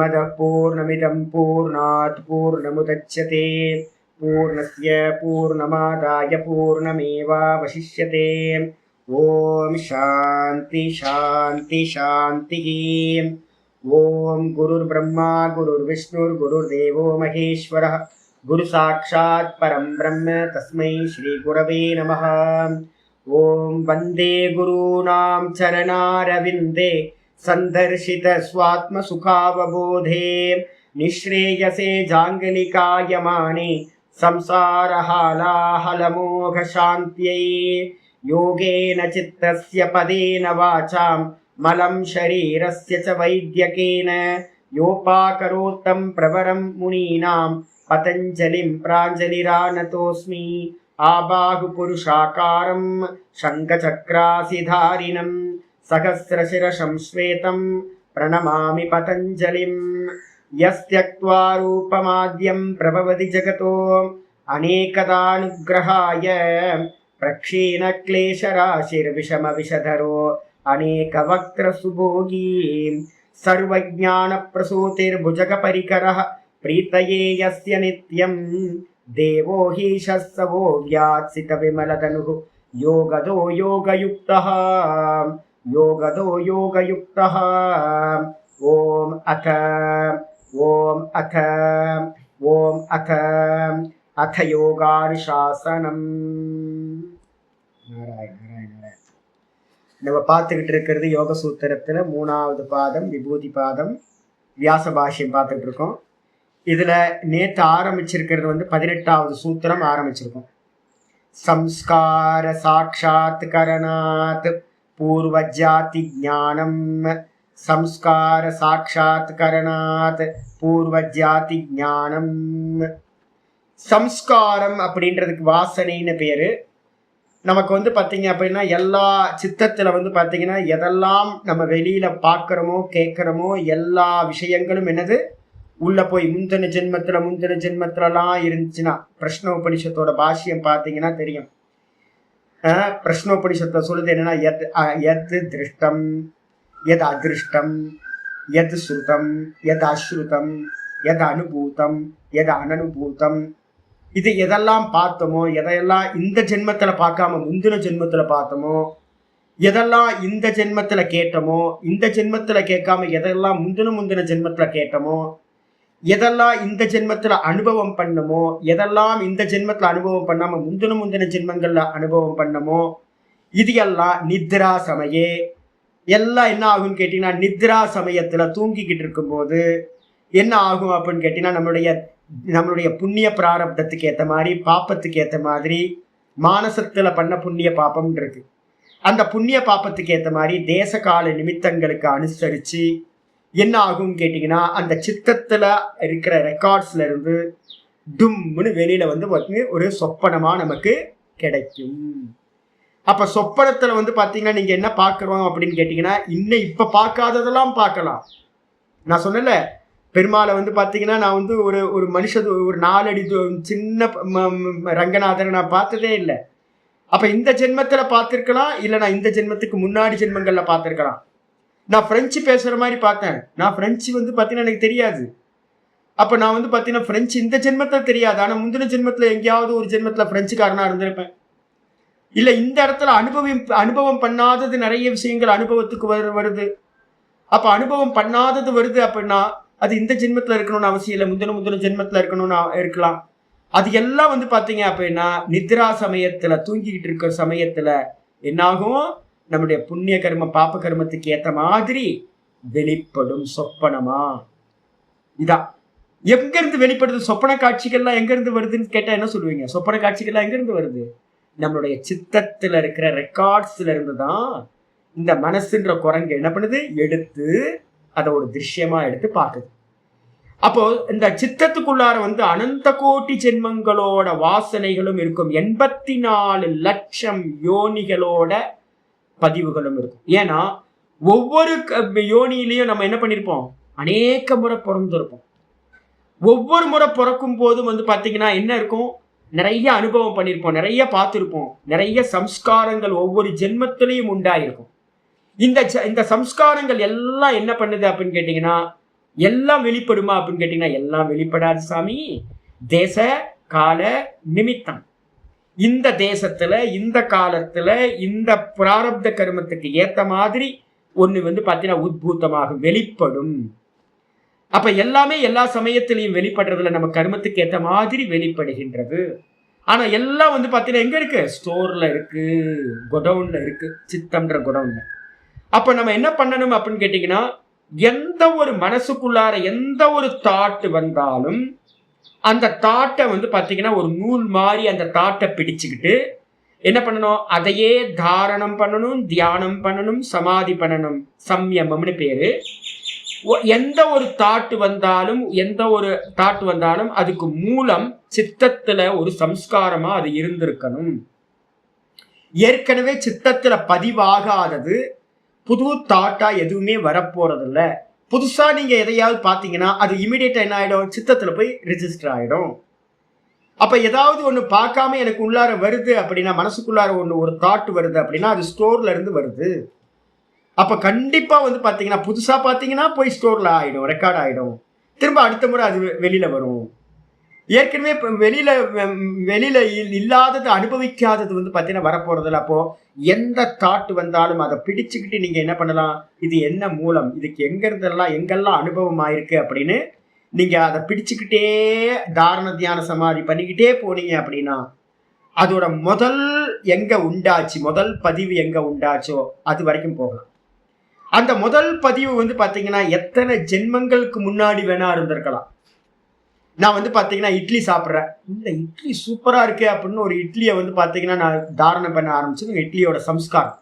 पूर्णमदः पूर्णमिदं पूर्णात् पूर्णमुदच्यते पूर्णस्य पूर्णमादाय पूर्णमेवावशिष्यते। ओम शांति शांति शांति। ओम गुरुर्ब्रह्मा गुरुर्विष्णुर्गुरुर्देवो महेश्वरः गुरु साक्षात् परं ब्रह्म तस्मै श्री गुरवे नमः। ओम वंदे गुरूणां चरणारविंदे संदर्शित स्वात्म सुखावबोधे निःश्रेयसे जांगलिकायमाने संसारहालाहलमोघ शान्त्यै योगेन चित्तस्य पदेन वाचां मलं शरीरस्य च वैद्यकेन योपाकरोत्तं प्रवरं मुनीनां पतञ्जलिं प्राञ्जलिरानतोऽस्मि। आबाहुपुरुषाकारं शङ्खचक्रासिधारिणं सहस्रशिरसं श्वेतं प्रणमामि पतञ्जलिं। यस्त्यक्त्वा रूपमाद्यं प्रभवति जगतो अनेकदानुग्रहाय प्रक्षीणक्लेशराशिर्विषमविषधरो अनेकवक्त्रसुभोगी सर्वज्ञानप्रसूतिर्भुजगपरिकरः प्रीतये यस्य नित्यं देवो हि शस्सवो व्यात्सितविमलतनुः योगदो योगयुक्तः योगदो योगयुक्तः। ओम अथ अथ योगानुशासनम्। नारायण नारायण नारायण। நம்ம பார்த்துக்கிட்டு இருக்கிறது யோக சூத்திரத்துல 3வது பாதம் விபூதி பாதம் வியாச பாஷ்யம் பார்த்துட்டு இருக்கோம். இதுல நேற்று ஆரம்பிச்சிருக்கிறது 18வது சூத்திரம் ஆரம்பிச்சிருக்கோம். சம்ஸ்கார சாட்சாத் கரணாத் பூர்வ ஜாதி ஞானம் சம்ஸ்கார சாட்சாத் கரணாத் பூர்வ ஜாதி ஞானம். சம்ஸ்காரம் அப்படின்றதுக்கு வாசனைன்னு பேரு. நமக்கு பார்த்தீங்க அப்படின்னா எல்லா சித்தத்துல பார்த்தீங்கன்னா எதெல்லாம் நம்ம வெளியில பார்க்குறோமோ கேட்குறோமோ எல்லா விஷயங்களும் என்னது உள்ள போய் முந்தின ஜென்மத்துலலாம் இருந்துச்சுன்னா பிரஷ்னோபனிஷத்தோட பாஷ்யம் பார்த்தீங்கன்னா தெரியும். பிரஷ்னோபனிஷத்துல சொல்லுது என்னன்னா எத் திருஷ்டம் எத் அதிருஷ்டம் எத் ஸ்ருதம் எத் அஸ்ருதம் எத் அனுபூதம் எத் அனனுபூதம். இது எதெல்லாம் பார்த்தோமோ எதையெல்லாம் இந்த ஜென்மத்துல பார்க்காம முந்தின ஜென்மத்துல பார்த்தோமோ எதெல்லாம் இந்த ஜென்மத்துல கேட்டோமோ இந்த ஜென்மத்துல கேட்காம எதெல்லாம் முந்தின ஜென்மத்துல கேட்டோமோ எதெல்லாம் இந்த ஜென்மத்துல அனுபவம் பண்ணமோ எதெல்லாம் இந்த ஜென்மத்துல அனுபவம் பண்ணாம முந்தின ஜென்மங்கள்ல அனுபவம் பண்ணமோ இது எல்லாம் நித்ரா சமயே. எல்லாம் என்ன ஆகும்னு கேட்டீங்கன்னா நித்ரா சமயத்துல தூங்கிக்கிட்டு இருக்கும்போது என்ன ஆகும் அப்படின்னு கேட்டீங்கன்னா நம்மளுடைய புண்ணிய பிராரப்தத்துக்கு ஏற்ற மாதிரி பாப்பத்துக்கு ஏற்ற மாதிரி மானசத்துல பண்ண புண்ணிய பாப்பம் இருக்கு. அந்த புண்ணிய பாப்பத்துக்கு ஏற்ற மாதிரி தேச கால நிமித்தங்களுக்கு அனுசரிச்சு என்ன ஆகும் கேட்டீங்கன்னா அந்த சித்தத்துல இருக்கிற ரெக்கார்ட்ஸ்ல இருந்து டும்னு வெளியில ஒரு சொப்பனமா நமக்கு கிடைக்கும். அப்ப சொப்பனத்துல பாத்தீங்கன்னா நீங்க என்ன பாக்குறோம் அப்படின்னு கேட்டீங்கன்னா இப்ப பார்க்காததெல்லாம் பார்க்கலாம். நான் சொன்னல பெருமாளை பார்த்தீங்கன்னா நான் ஒரு மனுஷன் ஒரு 4 அடி சின்ன ரங்கநாதனை நான் பார்த்ததே இல்லை. அப்ப இந்த ஜென்மத்துல பார்த்திருக்கலாம், இல்லை நான் இந்த ஜென்மத்துக்கு முன்னாடி ஜென்மங்கள்ல பார்த்திருக்கலாம். நான் பிரெஞ்சு பேசுற மாதிரி பார்த்தேன். நான் பிரெஞ்சு பார்த்தீங்கன்னா எனக்கு தெரியாது. அப்ப நான் பார்த்தீங்கன்னா பிரெஞ்சு இந்த ஜென்மத்துல தெரியாது. ஆனா முந்தின ஜென்மத்துல எங்கேயாவது ஒரு ஜென்மத்துல பிரெஞ்சுக்காரனா இருந்திருப்பேன். இல்ல இந்த இடத்துல அனுபவம் பண்ணாதது நிறைய விஷயங்கள் அனுபவத்துக்கு வருது. அப்ப அனுபவம் பண்ணாதது வருது அப்படின்னா அது இந்த ஜென்மத்துல இருக்கணும்னு அவசியம் இல்லை, முந்தின ஜென்மத்துல இருக்கணும்னு இருக்கலாம். அது எல்லாம் பாத்தீங்க அப்படின்னா நித்ரா சமயத்துல தூங்கிக்கிட்டு இருக்கிற சமயத்துல என்னாகும், நம்முடைய புண்ணிய கர்ம பாப்ப கர்மத்துக்கு ஏத்த மாதிரி வெளிப்படும் சொப்பனமா. இதான் எங்க இருந்து வெளிப்படுது. சொப்பன காட்சிகள்லாம் எங்க இருந்து வருதுன்னு கேட்டா என்ன சொல்லுவீங்க? சொப்பன காட்சிகள்லாம் எங்க இருந்து வருது? நம்மளுடைய சித்தத்துல இருக்கிற ரெக்கார்ட்ஸ்ல இருந்துதான் இந்த மனசுன்ற குரங்கு என்ன பண்ணுது, எடுத்து அதை ஒரு திருஷ்யமா எடுத்து பார்க்குது. அப்போ இந்த சித்தத்துக்குள்ளார அனந்த கோட்டி ஜென்மங்களோட வாசனைகளும் இருக்கும். 84 லட்சம் யோனிகளோட பதிவுகளும் இருக்கும். ஏன்னா ஒவ்வொரு யோனியிலையும் நம்ம என்ன பண்ணிருப்போம், அநேக முறை பிறந்திருப்போம். ஒவ்வொரு முறை பிறக்கும் போதும் பாத்தீங்கன்னா என்ன இருக்கும், நிறைய அனுபவம் பண்ணியிருப்போம், நிறைய பார்த்துருப்போம், நிறைய சம்ஸ்காரங்கள் ஒவ்வொரு ஜென்மத்திலையும் உண்டாயிருக்கும். இந்த சம்ஸ்காரங்கள் எல்லாம் என்ன பண்ணுது அப்படின்னு கேட்டீங்கன்னா எல்லாம் வெளிப்படுமா அப்படின்னு கேட்டீங்கன்னா எல்லாம் வெளிப்படாது சாமி. தேச கால நிமித்தம். இந்த தேசத்துல இந்த காலத்துல இந்த பிராரப்த கர்மத்துக்கு ஏத்த மாதிரி ஒண்ணு பாத்தீங்கன்னா உத்பூத்தமாகும், வெளிப்படும். அப்ப எல்லாமே எல்லா சமயத்திலையும் வெளிப்படுறதுல நம்ம கர்மத்துக்கு ஏத்த மாதிரி வெளிப்படுகின்றது. ஆனா எல்லாம் பாத்தீங்கன்னா எங்க இருக்கு? ஸ்டோர்ல இருக்கு, குடவுன்ல இருக்கு, சித்தம்ன்ற குடவுன்ல. அப்ப நம்ம என்ன பண்ணணும் அப்படின்னு கேட்டீங்கன்னா, எந்த ஒரு மனசுக்குள்ளார எந்த ஒரு தாட் வந்தாலும் அந்த தாட்டை பாத்தீங்கன்னா ஒரு நூல் மாதிரி அந்த தாட்டை பிடிச்சுக்கிட்டு என்ன பண்ணணும்? அதையே தாரணம் பண்ணணும், தியானம் பண்ணணும், சமாதி பண்ணணும். சம்யமம்னு பேரு. எந்த ஒரு தாட்டு வந்தாலும் அதுக்கு மூலம் சித்தத்துல ஒரு சம்ஸ்காரமா அது இருந்திருக்கணும். ஏற்கனவே சித்தத்துல பதிவாகாதது புது தாட்டா எதுவுமே வரப்போறது இல்ல. புதுசா நீங்க எதையாவது பாத்தீங்கன்னா அது இமிடியேட்டா என்ன ஆயிடும்? சித்தத்துல போய் ரெஜிஸ்டர் ஆயிடும். அப்ப ஏதாவது ஒண்ணு பார்க்காம எனக்கு உள்ளார வருது அப்படின்னா, மனசுக்குள்ளார ஒரு தாட் வருது அப்படின்னா அது ஸ்டோர்ல இருந்து வருது. அப்ப கண்டிப்பா பாத்தீங்கன்னா புதுசா பாத்தீங்கன்னா போய் ஸ்டோர்ல ஆயிடும், ரெக்கார்ட் ஆயிடும். திரும்ப அடுத்த முறை அது வெளியில வரும். ஏற்கனவே வெளியில இல்லாதது அனுபவிக்காதது பாத்தீங்கன்னா வரப்போறதில்ல. அப்போ எந்த தாட் வந்தாலும் அதை பிடிச்சுக்கிட்டு நீங்க என்ன பண்ணலாம்? இது என்ன மூலம், இதுக்கு எங்கெல்லாம் அனுபவம் ஆயிருக்கு அப்படின்னு நீங்க அதை பிடிச்சுக்கிட்டே தாரண தியான சமாதி பண்ணிக்கிட்டே போனீங்க அப்படின்னா அதோட முதல் எங்க உண்டாச்சு, முதல் பதிவு எங்க உண்டாச்சோ அது வரைக்கும் போகலாம். அந்த முதல் பதிவு பாத்தீங்கன்னா எத்தனை ஜென்மங்களுக்கு முன்னாடி வேணா இருந்திருக்கலாம். நான் பாத்தீங்கன்னா இட்லி சாப்பிட்றேன், இந்த இட்லி சூப்பரா இருக்கு அப்படின்னு ஒரு இட்லியை பாத்தீங்கன்னா நான் தாரணம் பண்ண ஆரம்பிச்சு இட்லியோட சம்ஸ்காரம்,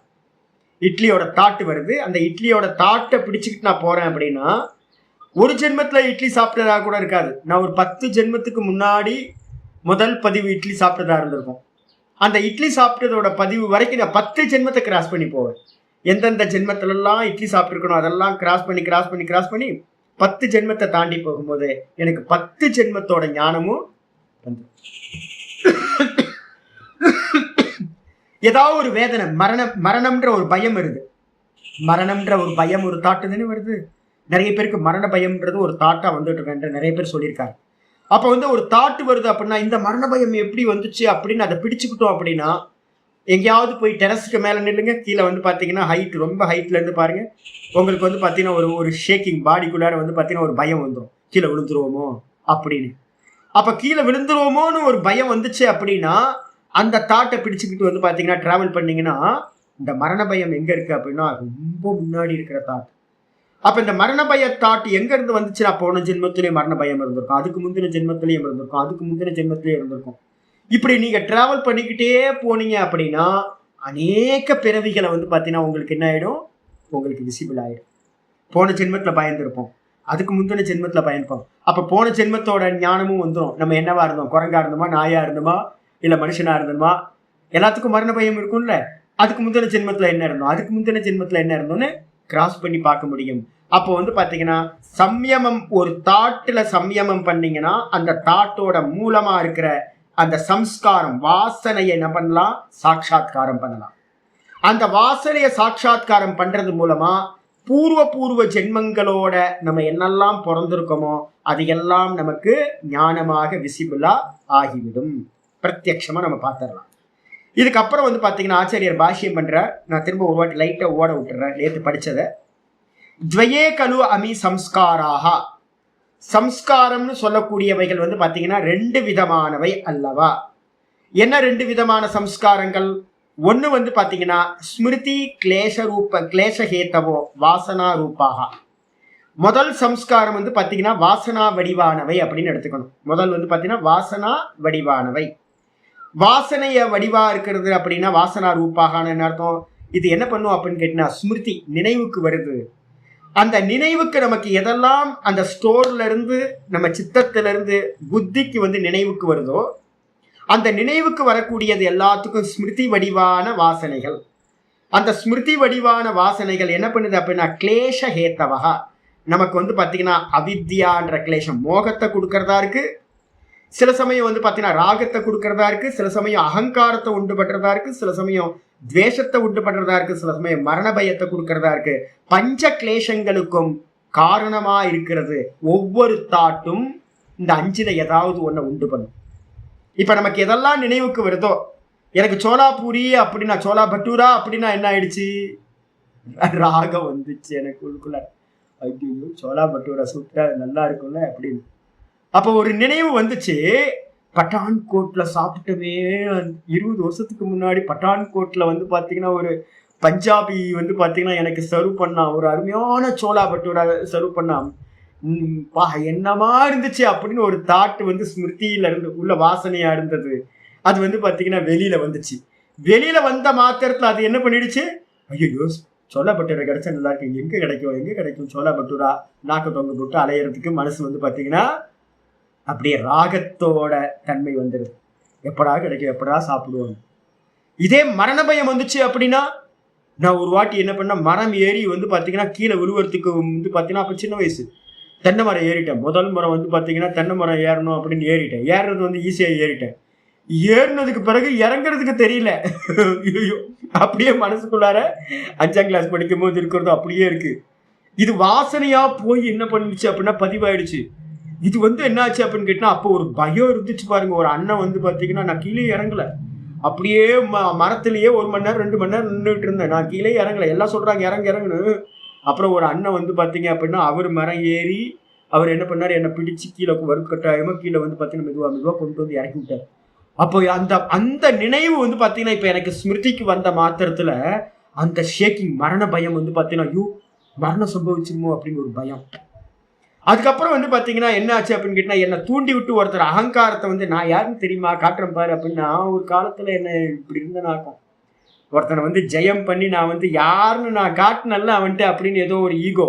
இட்லியோட தாட்டு வருது. அந்த இட்லியோட தாட்டை பிடிச்சுக்கிட்டு நான் போறேன் அப்படின்னா ஒரு ஜென்மத்துல இட்லி சாப்பிட்டதா கூட இருக்காது. நான் ஒரு 10 ஜென்மத்துக்கு முன்னாடி முதல் பதிவு இட்லி சாப்பிட்டதா இருந்திருக்கும். அந்த இட்லி சாப்பிட்டதோட பதிவு வரைக்கும் நான் 10 ஜென்மத்தை கிராஸ் பண்ணி போவேன். எந்தெந்த ஜென்மத்திலெல்லாம் இட்லி சாப்பிட்டுருக்கணும் அதெல்லாம் கிராஸ் பண்ணி 10 ஜென்மத்தை தாண்டி போகும்போது எனக்கு 10 ஜென்மத்தோட ஞானமும் வந்து ஏதாவது ஒரு வேதனை, மரணம்ன்ற ஒரு பயம் வருது. மரணம்ன்ற ஒரு பயம் ஒரு தாட்டு தானே வருது. நிறைய பேருக்கு மரண பயம்ன்றது ஒரு தாட்டா வந்துட்டு இருக்கேன் நிறைய பேர் சொல்லியிருக்காங்க. அப்ப ஒரு தாட்டு வருது அப்படின்னா இந்த மரண பயம் எப்படி வந்துச்சு அப்படின்னு அதை பிடிச்சுக்கிட்டோம் அப்படின்னா எங்கேயாவது போய் டெரஸுக்கு மேல நில்லுங்க. கீழே பாத்தீங்கன்னா ஹைட், ரொம்ப ஹைட்ல இருந்து பாருங்க. உங்களுக்கு பாத்தீங்கன்னா ஒரு ஷேக்கிங் பாடிக்குள்ளார பாத்தீங்கன்னா ஒரு பயம் வந்துடும், கீழே விழுந்துருவோமோ அப்படின்னு. அப்ப கீழே விழுந்துருவோமோன்னு ஒரு பயம் வந்துச்சு அப்படின்னா அந்த தாட்டை பிடிச்சுக்கிட்டு பாத்தீங்கன்னா டிராவல் பண்ணீங்கன்னா இந்த மரண பயம் எங்க இருக்கு அப்படின்னா ரொம்ப முன்னாடி இருக்கிற தாட். அப்ப இந்த மரண பய தாட்டு எங்க இருந்து வந்துச்சுன்னா போன ஜென்மத்திலேயே மரண பயம் இருந்திருக்கும், அதுக்கு முந்தின ஜென்மத்திலேயே இருந்திருக்கும், அதுக்கு முந்தின ஜென்மத்திலேயே இருந்திருக்கும். இப்படி நீங்க டிராவல் பண்ணிக்கிட்டே போனீங்க அப்படின்னா அநேக பிறவிகளை பாத்தீங்கன்னா உங்களுக்கு என்ன ஆயிடும்? உங்களுக்கு விசிபிள் ஆயிடும். போன ஜென்மத்துல பயந்துருப்போம், அதுக்கு முந்தின ஜென்மத்துல பயன்போம். அப்ப போன ஜென்மத்தோட ஞானமும் வந்துடும். நம்ம என்னவா இருந்தோம்? குரங்கா இருந்தோமா, நாயா இருந்தோமா, இல்ல மனுஷனா இருந்தோமா? எல்லாத்துக்கும் மரண பயம் இருக்கும்ல. அதுக்கு முந்தின ஜென்மத்துல என்ன இருந்தோம், அதுக்கு முந்தின ஜென்மத்துல என்ன இருந்தோம்னு கிராஸ் பண்ணி பார்க்க முடியும். அப்போ பாத்தீங்கன்னா சம்யமம், ஒரு தாட்டுல சம்யமம் பண்ணீங்கன்னா அந்த தாட்டோட மூலமா இருக்கிற அந்த சம்ஸ்காரம் வாசனையை என்ன பண்ணலாம்? சாட்சாத்காரம் பண்ணலாம். அந்த வாசனையை சாட்சாத்காரம் பண்றது மூலமா பூர்வ ஜென்மங்களோட நம்ம என்னெல்லாம் பிறந்திருக்கோமோ அதையெல்லாம் நமக்கு ஞானமாக விசிபிளா ஆகிவிடும். பிரத்யட்சமா நம்ம பார்த்துடலாம். இதுக்கப்புறம் பாத்தீங்கன்னா ஆச்சாரியர் பாஷ்யம் பண்ற, நான் திரும்ப ஒரு வாட்டி லைட்டா ஓட விட்டுறேன் நேற்று படிச்சதை. துவயே கலு அமி சம்ஸ்காராக. சம்ஸ்காரம்னு சொல்லக்கூடியவைகள் பாத்தீங்கன்னா 2 விதமானவை அல்லவா? என்ன 2 விதமான சம்ஸ்காரங்கள்? ஒண்ணு பாத்தீங்கன்னா ஸ்மிருதி கிளேசஹேத்தவோ வாசனா ரூபாக. முதல் சம்ஸ்காரம் பாத்தீங்கன்னா வாசனா வடிவானவை அப்படின்னு எடுத்துக்கணும். முதல் பாத்தீங்கன்னா வாசனா வடிவானவை. வாசனைய வடிவா இருக்கிறது அப்படின்னா வாசனா ரூபாகான்னு என்ன அர்த்தம்? இது என்ன பண்ணும் அப்படின்னு கேட்டீங்கன்னா ஸ்மிருதி நினைவுக்கு வருது. அந்த நினைவுக்கு நமக்கு எதெல்லாம் அந்த ஸ்டோர்ல இருந்து நம்ம சித்தத்துல இருந்து புத்திக்கு நினைவுக்கு வருதோ அந்த நினைவுக்கு வரக்கூடியது எல்லாத்துக்கும் ஸ்மிருதி வடிவான வாசனைகள். அந்த ஸ்மிருதி வடிவான வாசனைகள் என்ன பண்ணுது அப்படின்னா கிளேஷ ஹேத்தவகா. நமக்கு பாத்தீங்கன்னா அவித்யான்ற கிளேஷம் மோகத்தை கொடுக்கறதா இருக்கு, சில சமயம் பாத்தீங்கன்னா ராகத்தை கொடுக்கறதா இருக்கு, சில சமயம் அகங்காரத்தை உண்டு பண்றதா இருக்கு, சில சமயம் துவேஷத்தை உண்டு பண்றதா இருக்கு, சில சமயம் மரண பயத்தை கொடுக்கறதா இருக்கு. பஞ்ச கிளேஷங்களுக்கும் காரணமா இருக்கிறது. ஒவ்வொரு தாட்டும் இந்த 5ல ஏதாவது ஒண்ண உண்டு பண்ணும். இப்ப நமக்கு எதெல்லாம் நினைவுக்கு வருதோ, எனக்கு சோலா பூரி அப்படின்னா, சோலா பட்டூரா அப்படின்னா என்ன ஆயிடுச்சு, ராகம் வந்துச்சு எனக்கு உள்ளுக்குள்ள. ஐயோ சோலா பட்டூரா சூப்பரா நல்லா இருக்கும்ல அப்படின்னு. அப்போ ஒரு நினைவு வந்துச்சு, பட்டான்கோட்ல சாப்பிட்டவே 20 வருஷத்துக்கு முன்னாடி பட்டான்கோட்ல வந்து பாத்தீங்கன்னா ஒரு பஞ்சாபி வந்து பாத்தீங்கன்னா எனக்கு சர்வ் பண்ணா, ஒரு அருமையான சோலா பட்டூரா சர்வ் பண்ணா, என்னமா இருந்துச்சு அப்படின்னு ஒரு தாட் வந்து ஸ்மிருதியில இருந்து உள்ள வாசனையா இருந்தது. அது வந்து பாத்தீங்கன்னா வெளியில வந்துச்சு. வெளியில வந்த மாத்திரத்துல அது என்ன பண்ணிடுச்சு, ஐயோ சோலா பட்டூரா கிடைச்சா நல்லா இருக்கு, எங்க கிடைக்கும் சோலா பட்டூரா, நாக்கு தொங்க போட்டு அலையறதுக்கு மனசு வந்து பாத்தீங்கன்னா அப்படியே ராகத்தோட தன்மை வந்துடுது. எப்படா கிடைக்கும், எப்படா சாப்பிடுவோம். இதே மரண பயம் வந்துச்சு அப்படின்னா, நான் ஒரு வாட்டி என்ன பண்ண, மரம் ஏறி வந்து பாத்தீங்கன்னா கீழே விழுவறதுக்கு வந்து பாத்தீங்கன்னா அப்ப சின்ன வயசு தென்னை மரம் ஏறிட்டேன். முதல் முறை வந்து பாத்தீங்கன்னா தென்னை மரம் ஏறணும் அப்படின்னு ஏறிட்டேன். ஏறுறது வந்து ஈஸியா ஏறிட்டேன். ஏறினதுக்கு பிறகு இறங்குறதுக்கு தெரியல. அப்படியே மனசுக்குள்ளார 5ஆம் கிளாஸ் படிக்கும் போது இருக்கிறது அப்படியே இருக்கு. இது வாசனையா போய் என்ன பண்ணிடுச்சு அப்படின்னா பதிவாயிடுச்சு. இது வந்து என்ன ஆச்சு அப்படின்னு கேட்டா, அப்போ ஒரு பயம் இருந்துச்சு பாருங்க. ஒரு அண்ணன் வந்து பாத்தீங்கன்னா, நான் கீழே இறங்கல, அப்படியே மரத்திலேயே 1 மணி நேரம் 2 மணி நேரம் நின்றுட்டு இருந்தேன். நான் கீழே இறங்கல, எல்லாம் சொல்றாங்க இறங்குன்னு. அப்புறம் ஒரு அண்ணன் வந்து பாத்தீங்க அப்படின்னா, அவர் மரம் ஏறி அவர் என்ன பண்ணாரு, என்னை பிடிச்சு கீழே வறுக்கட்டாயமா கீழே வந்து பாத்தீங்கன்னா மெதுவா கொண்டு வந்து இறக்கி விட்டார். அப்போ அந்த நினைவு வந்து பாத்தீங்கன்னா இப்ப எனக்கு ஸ்மிருதிக்கு வந்த மாத்திரத்துல அந்த ஷேக்கிங், மரண பயம் வந்து பாத்தீங்கன்னா, ஐயோ மரணம் சம்பவிச்சிருமோ அப்படின்னு ஒரு பயம். அதுக்கப்புறம் வந்து பாத்தீங்கன்னா என்ன ஆச்சு அப்படின்னு கேட்டா, என்னை தூண்டி விட்டு ஒருத்தர் அகங்காரத்தை வந்து, நான் யாருன்னு தெரியுமா காட்டுறேன் பாரு அப்படின்னு, நான் ஒரு காலத்துல என்ன இப்படி இருந்தனாக்கும், ஒருத்தனை வந்து ஜெயம் பண்ணி நான் வந்து யாருன்னு நான் காட்டினல்ல அவன்ட்டு அப்படின்னு ஏதோ ஒரு ஈகோ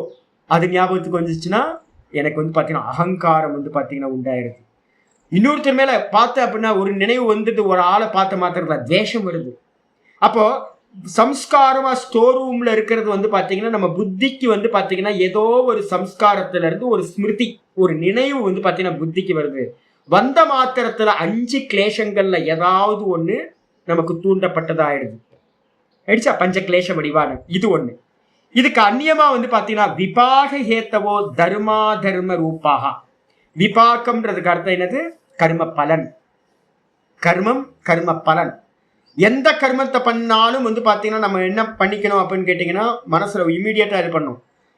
அது ஞாபகத்துக்கு வந்துச்சுன்னா எனக்கு வந்து பாத்தீங்கன்னா அகங்காரம் வந்து பாத்தீங்கன்னா உண்டாயிருது. இன்னொருத்தர் மேல பார்த்த அப்படின்னா ஒரு நினைவு வந்துட்டு ஒரு ஆளை பார்த்த மாத்திரத்துல துவேஷம் வருது. அப்போ சம்ஸ்காரமா ஸ்டோர் ரூம்ல இருக்கிறது வந்து பாத்தீங்கன்னா நம்ம புத்திக்கு வந்து பாத்தீங்கன்னா ஏதோ ஒரு சம்ஸ்காரத்துல இருந்து ஒரு ஸ்மிருதி, ஒரு நினைவு வந்து பாத்தீங்கன்னா புத்திக்கு வருது. வந்த மாத்திரத்துல 5 கிளேஷங்கள்ல ஏதாவது ஒண்ணு நமக்கு தூண்டப்பட்டதாயிடுது. ஆயிடுச்சா, பஞ்ச கிளேஷ வடிவான இது ஒண்ணு. இதுக்கு அந்நியமா வந்து பாத்தீங்கன்னா விபாக ஹேத்தவோ தர்மா தர்ம ரூபாக. விபாக்கம்ன்றதுக்கு அர்த்தம் என்னது, கர்ம பலன். கர்மம் கர்ம பலன். எந்த கர்மத்தை பண்ணாலும் வந்து பாத்தீங்கன்னா நம்ம என்ன பண்ணிக்கணும் அப்படின்னு கேட்டீங்கன்னா, மனசுல இமீடியட்டா இது பண்ணும்.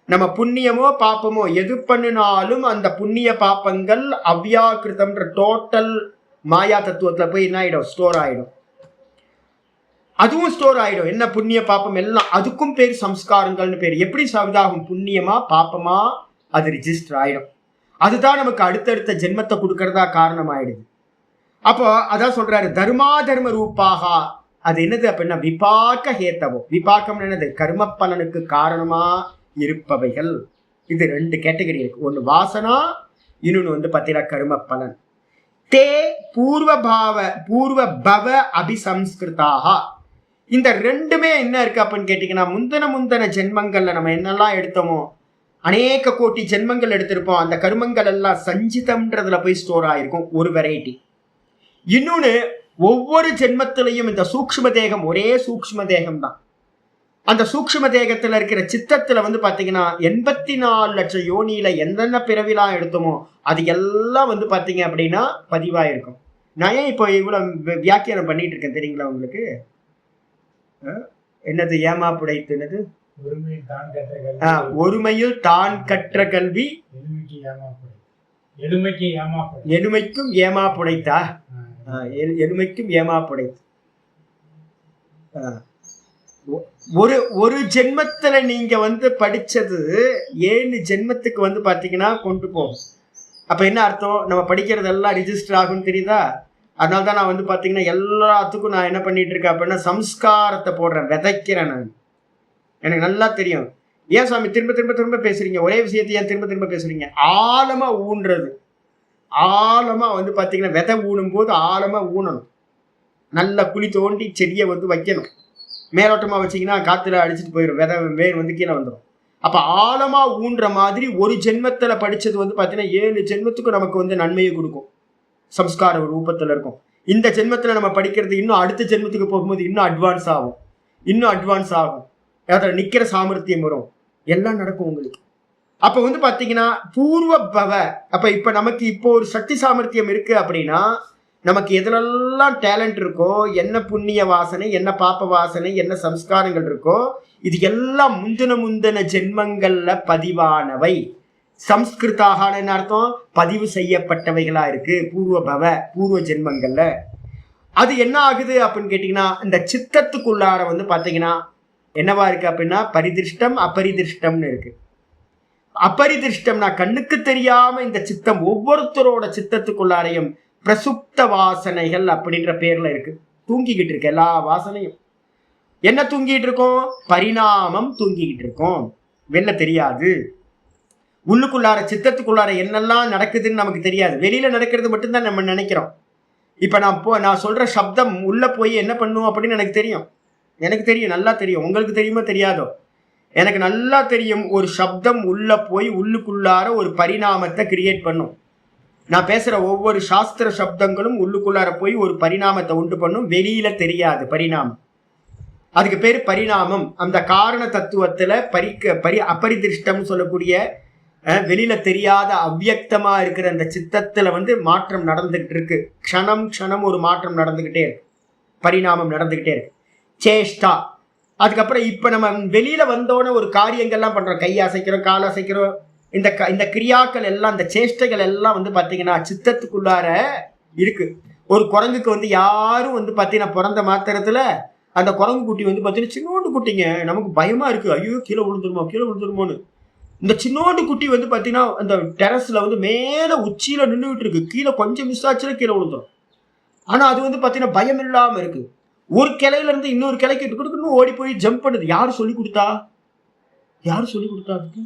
நம்ம புண்ணியமோ பாப்பமோ எது பண்ணினாலும் அந்த புண்ணிய பாப்பங்கள் அவ்யாக்கிருதம்ன்ற டோட்டல் மாயா தத்துவத்துல போய் என்ன ஆயிடும், ஸ்டோர் ஆயிடும். அதுவும் ஸ்டோர் ஆயிடும். என்ன புண்ணிய பாப்பம் எல்லாம், அதுக்கும் பேர் சம்ஸ்காரங்கள்னு பேர். எப்படி சவிதாகும், புண்ணியமா பாப்பமா அது ரிஜிஸ்டர் ஆயிடும். அதுதான் நமக்கு அடுத்தடுத்த ஜென்மத்தை கொடுக்கறதா காரணம் ஆயிடுது. அப்போ அதான் சொல்றாரு, தர்மா தர்ம ரூபாக. அது என்னது அப்படின்னா விபாக்க ஹேத்தவோ. விபாக்கம் என்னது, கர்ம பலனுக்கு காரணமா இருப்பவைகள். இது 2 கேட்டகரி இருக்கு. ஒன்று வாசனா, இன்னொன்று வந்து பார்த்தீங்கன்னா கர்ம பலன். தே பூர்வ பவ அபிசம்ஸ்கிருதாக. இந்த 2மே என்ன இருக்கு அப்படின்னு கேட்டீங்கன்னா, முந்தன ஜென்மங்கள்ல நம்ம என்னெல்லாம் எடுத்தோமோ, அநேக கோட்டி ஜென்மங்கள் எடுத்திருப்போம். அந்த கர்மங்கள் எல்லாம் சஞ்சிதம்ன்றதுல போய் ஸ்டோர் ஆயிருக்கும், ஒரு வெரைட்டி. இன்னொன்னு, ஒவ்வொரு ஜென்மத்திலையும் இந்த சூக்ஷ்ம தேகம் ஒரே சூக்ஷ்ம தேகம் தான். அந்த சூக்ஷ்ம தேகத்துல இருக்கிற சித்தத்துல வந்து பாத்தீங்கன்னா 84 லட்சம் யோனியில என்னென்ன பிறவிலாம் எடுத்தோமோ அது எல்லாம் வந்து பாத்தீங்க அப்படின்னா பதிவாயிருக்கும். நான் ஏன் இப்போ இவ்வளவு வியாக்கியானம் பண்ணிட்டு இருக்கேன் தெரியுங்களா உங்களுக்கு? என்னது ஏமாப்புடைத்துனது, ஒருமையில் தான் கற்ற கல்வி எளிமைக்கும் ஏமாப்புடைத்தா, எளிமைக்கும் ஏமாப்புடைத்து. ஒரு ஜென்மத்துல நீங்க வந்து படிச்சது 7 ஜென்மத்துக்கு வந்து பாத்தீங்கன்னா கொண்டு போகும். அப்ப என்ன அர்த்தம், நம்ம படிக்கிறதெல்லாம் ரிஜிஸ்டர் ஆகும்னு தெரியுதா? அதனால்தான் நான் வந்து பாத்தீங்கன்னா எல்லாத்துக்கும் நான் என்ன பண்ணிட்டு இருக்கேன் அப்படின்னா சம்ஸ்காரத்தை போடுறேன், விதைக்கிறேன். நான் எனக்கு நல்லா தெரியும். ஏன் சாமி திரும்ப திரும்ப திரும்ப பேசுறீங்க, ஒரே விஷயத்தை ஏன் திரும்ப திரும்ப பேசுறீங்க? ஆழமா ஊன்றது, ஆழமா வந்து பாத்தீங்கன்னா விதை ஊனும் போது ஆழமா ஊனணும். நல்லா குழி தோண்டி செடியை வந்து வைக்கணும். மேலோட்டமா வச்சிங்கன்னா காத்துல அடிச்சுட்டு போயிடும், விதை வேர் வந்து கீழே வந்துடும். அப்ப ஆழமா ஊன்ற மாதிரி ஒரு ஜென்மத்துல படிச்சது வந்து பாத்தீங்கன்னா 7 ஜென்மத்துக்கு நமக்கு வந்து நன்மையை கொடுக்கும், சம்ஸ்கார ரூபத்துல இருக்கும். இந்த ஜென்மத்துல நம்ம படிக்கிறது இன்னும் அடுத்த ஜென்மத்துக்கு போகும்போது இன்னும் அட்வான்ஸ் ஆகும். அதில் நிக்கிற சாமர்த்தியம் வரும், எல்லாம் நடக்கும் உங்களுக்கு. அப்ப வந்து பாத்தீங்கன்னா பூர்வ பவ. அப்ப இப்ப நமக்கு இப்போ ஒரு சக்தி சாமர்த்தியம் இருக்கு அப்படின்னா நமக்கு எதுலெல்லாம் டேலண்ட் இருக்கோ, என்ன புண்ணிய வாசனை, என்ன பாப்ப வாசனை, என்ன சம்ஸ்காரங்கள் இருக்கோ, இது எல்லாம் முந்தின ஜென்மங்கள்ல பதிவானவை. சம்ஸ்கிருதாக அர்த்தம் பதிவு செய்யப்பட்டவைகளா இருக்கு பூர்வ பவ, பூர்வ ஜென்மங்கள்ல. அது என்ன ஆகுது அப்படின்னு கேட்டீங்கன்னா இந்த சித்தத்துக்குள்ளார வந்து பாத்தீங்கன்னா என்னவா இருக்கு அப்படின்னா பரிதிருஷ்டம் அபரிதிருஷ்டம்னு இருக்கு. அபரிதிருஷ்டம்னா கண்ணுக்கு தெரியாம இந்த சித்தம் ஒவ்வொருத்தரோட சித்தத்துக்குள்ளாரையும் பிரசுப்த வாசனைகள் அப்படின்ற பேர்ல இருக்கு. தூங்கிக்கிட்டு இருக்கு எல்லா வாசனையும். என்ன தூங்கிட்டு இருக்கோம்? பரிணாமம் தூங்கிக்கிட்டு இருக்கோம். வெளில தெரியாது. உள்ளுக்குள்ளார சித்தத்துக்குள்ளார என்னெல்லாம் நடக்குதுன்னு நமக்கு தெரியாது. வெளியில நடக்கிறது மட்டும்தான் நம்ம நினைக்கிறோம். இப்ப நான் சொல்ற சப்தம் உள்ள போய் என்ன பண்ணும் அப்படின்னு எனக்கு தெரியும். நல்லா தெரியும். உங்களுக்கு தெரியுமோ தெரியாதோ? எனக்கு நல்லா தெரியும். ஒரு சப்தம் உள்ள போய் உள்ளுக்குள்ளார ஒரு பரிணாமத்தை கிரியேட் பண்ணும். நான் பேசுற ஒவ்வொரு சாஸ்திர சப்தங்களும் உள்ளுக்குள்ளார போய் ஒரு பரிணாமத்தை உண்டு பண்ணும். வெளியில தெரியாது பரிணாமம். அதுக்கு பேரு பரிணாமம். அந்த காரண தத்துவத்துல அபரிதிருஷ்டம் சொல்லக்கூடிய வெளியில தெரியாத அவ்வியக்தமா இருக்கிற அந்த சித்தத்துல வந்து மாற்றம் நடந்துகிட்டு இருக்கு. க்ஷணம் ஒரு மாற்றம் நடந்துகிட்டே இருக்கு. பரிணாமம் நடந்துகிட்டே இருக்கு. சேஷ்டா. அதுக்கப்புறம் இப்ப நம்ம வெளியில வந்தோன்னு ஒரு காரியங்கள்லாம் பண்றோம். கை அசைக்கிறோம், கால் அசைக்கிறோம். இந்த கிரியாக்கள் எல்லாம், இந்த சேஷ்டைகள் எல்லாம் வந்து பாத்தீங்கன்னா சித்தத்துக்குள்ளார இருக்கு. ஒரு குரங்குக்கு வந்து யாரும் வந்து பாத்தீங்கன்னா பிறந்த மாத்திரத்துல அந்த குரங்கு குட்டி வந்து பாத்தீங்கன்னா சின்னோண்டு குட்டிங்க. நமக்கு பயமா இருக்கு. ஐயோ கீழே விழுந்துருமோன்னு. இந்த சின்னோண்டு குட்டி வந்து பாத்தீங்கன்னா அந்த டெரஸ்ல வந்து மேல உச்சியில நின்றுட்டு இருக்கு. கீழே கொஞ்சம் மிஸ் ஆச்சுல கீழே விழுந்துரும். ஆனா அது வந்து பாத்தீங்கன்னா பயம் இல்லாம இருக்கு. ஒரு கிளையில இருந்து இன்னொரு கிளைக்கு கொடுக்கணும் ஓடி போய் ஜம்ப் பண்ணுது. யாரு சொல்லி கொடுத்தா அதுக்கு?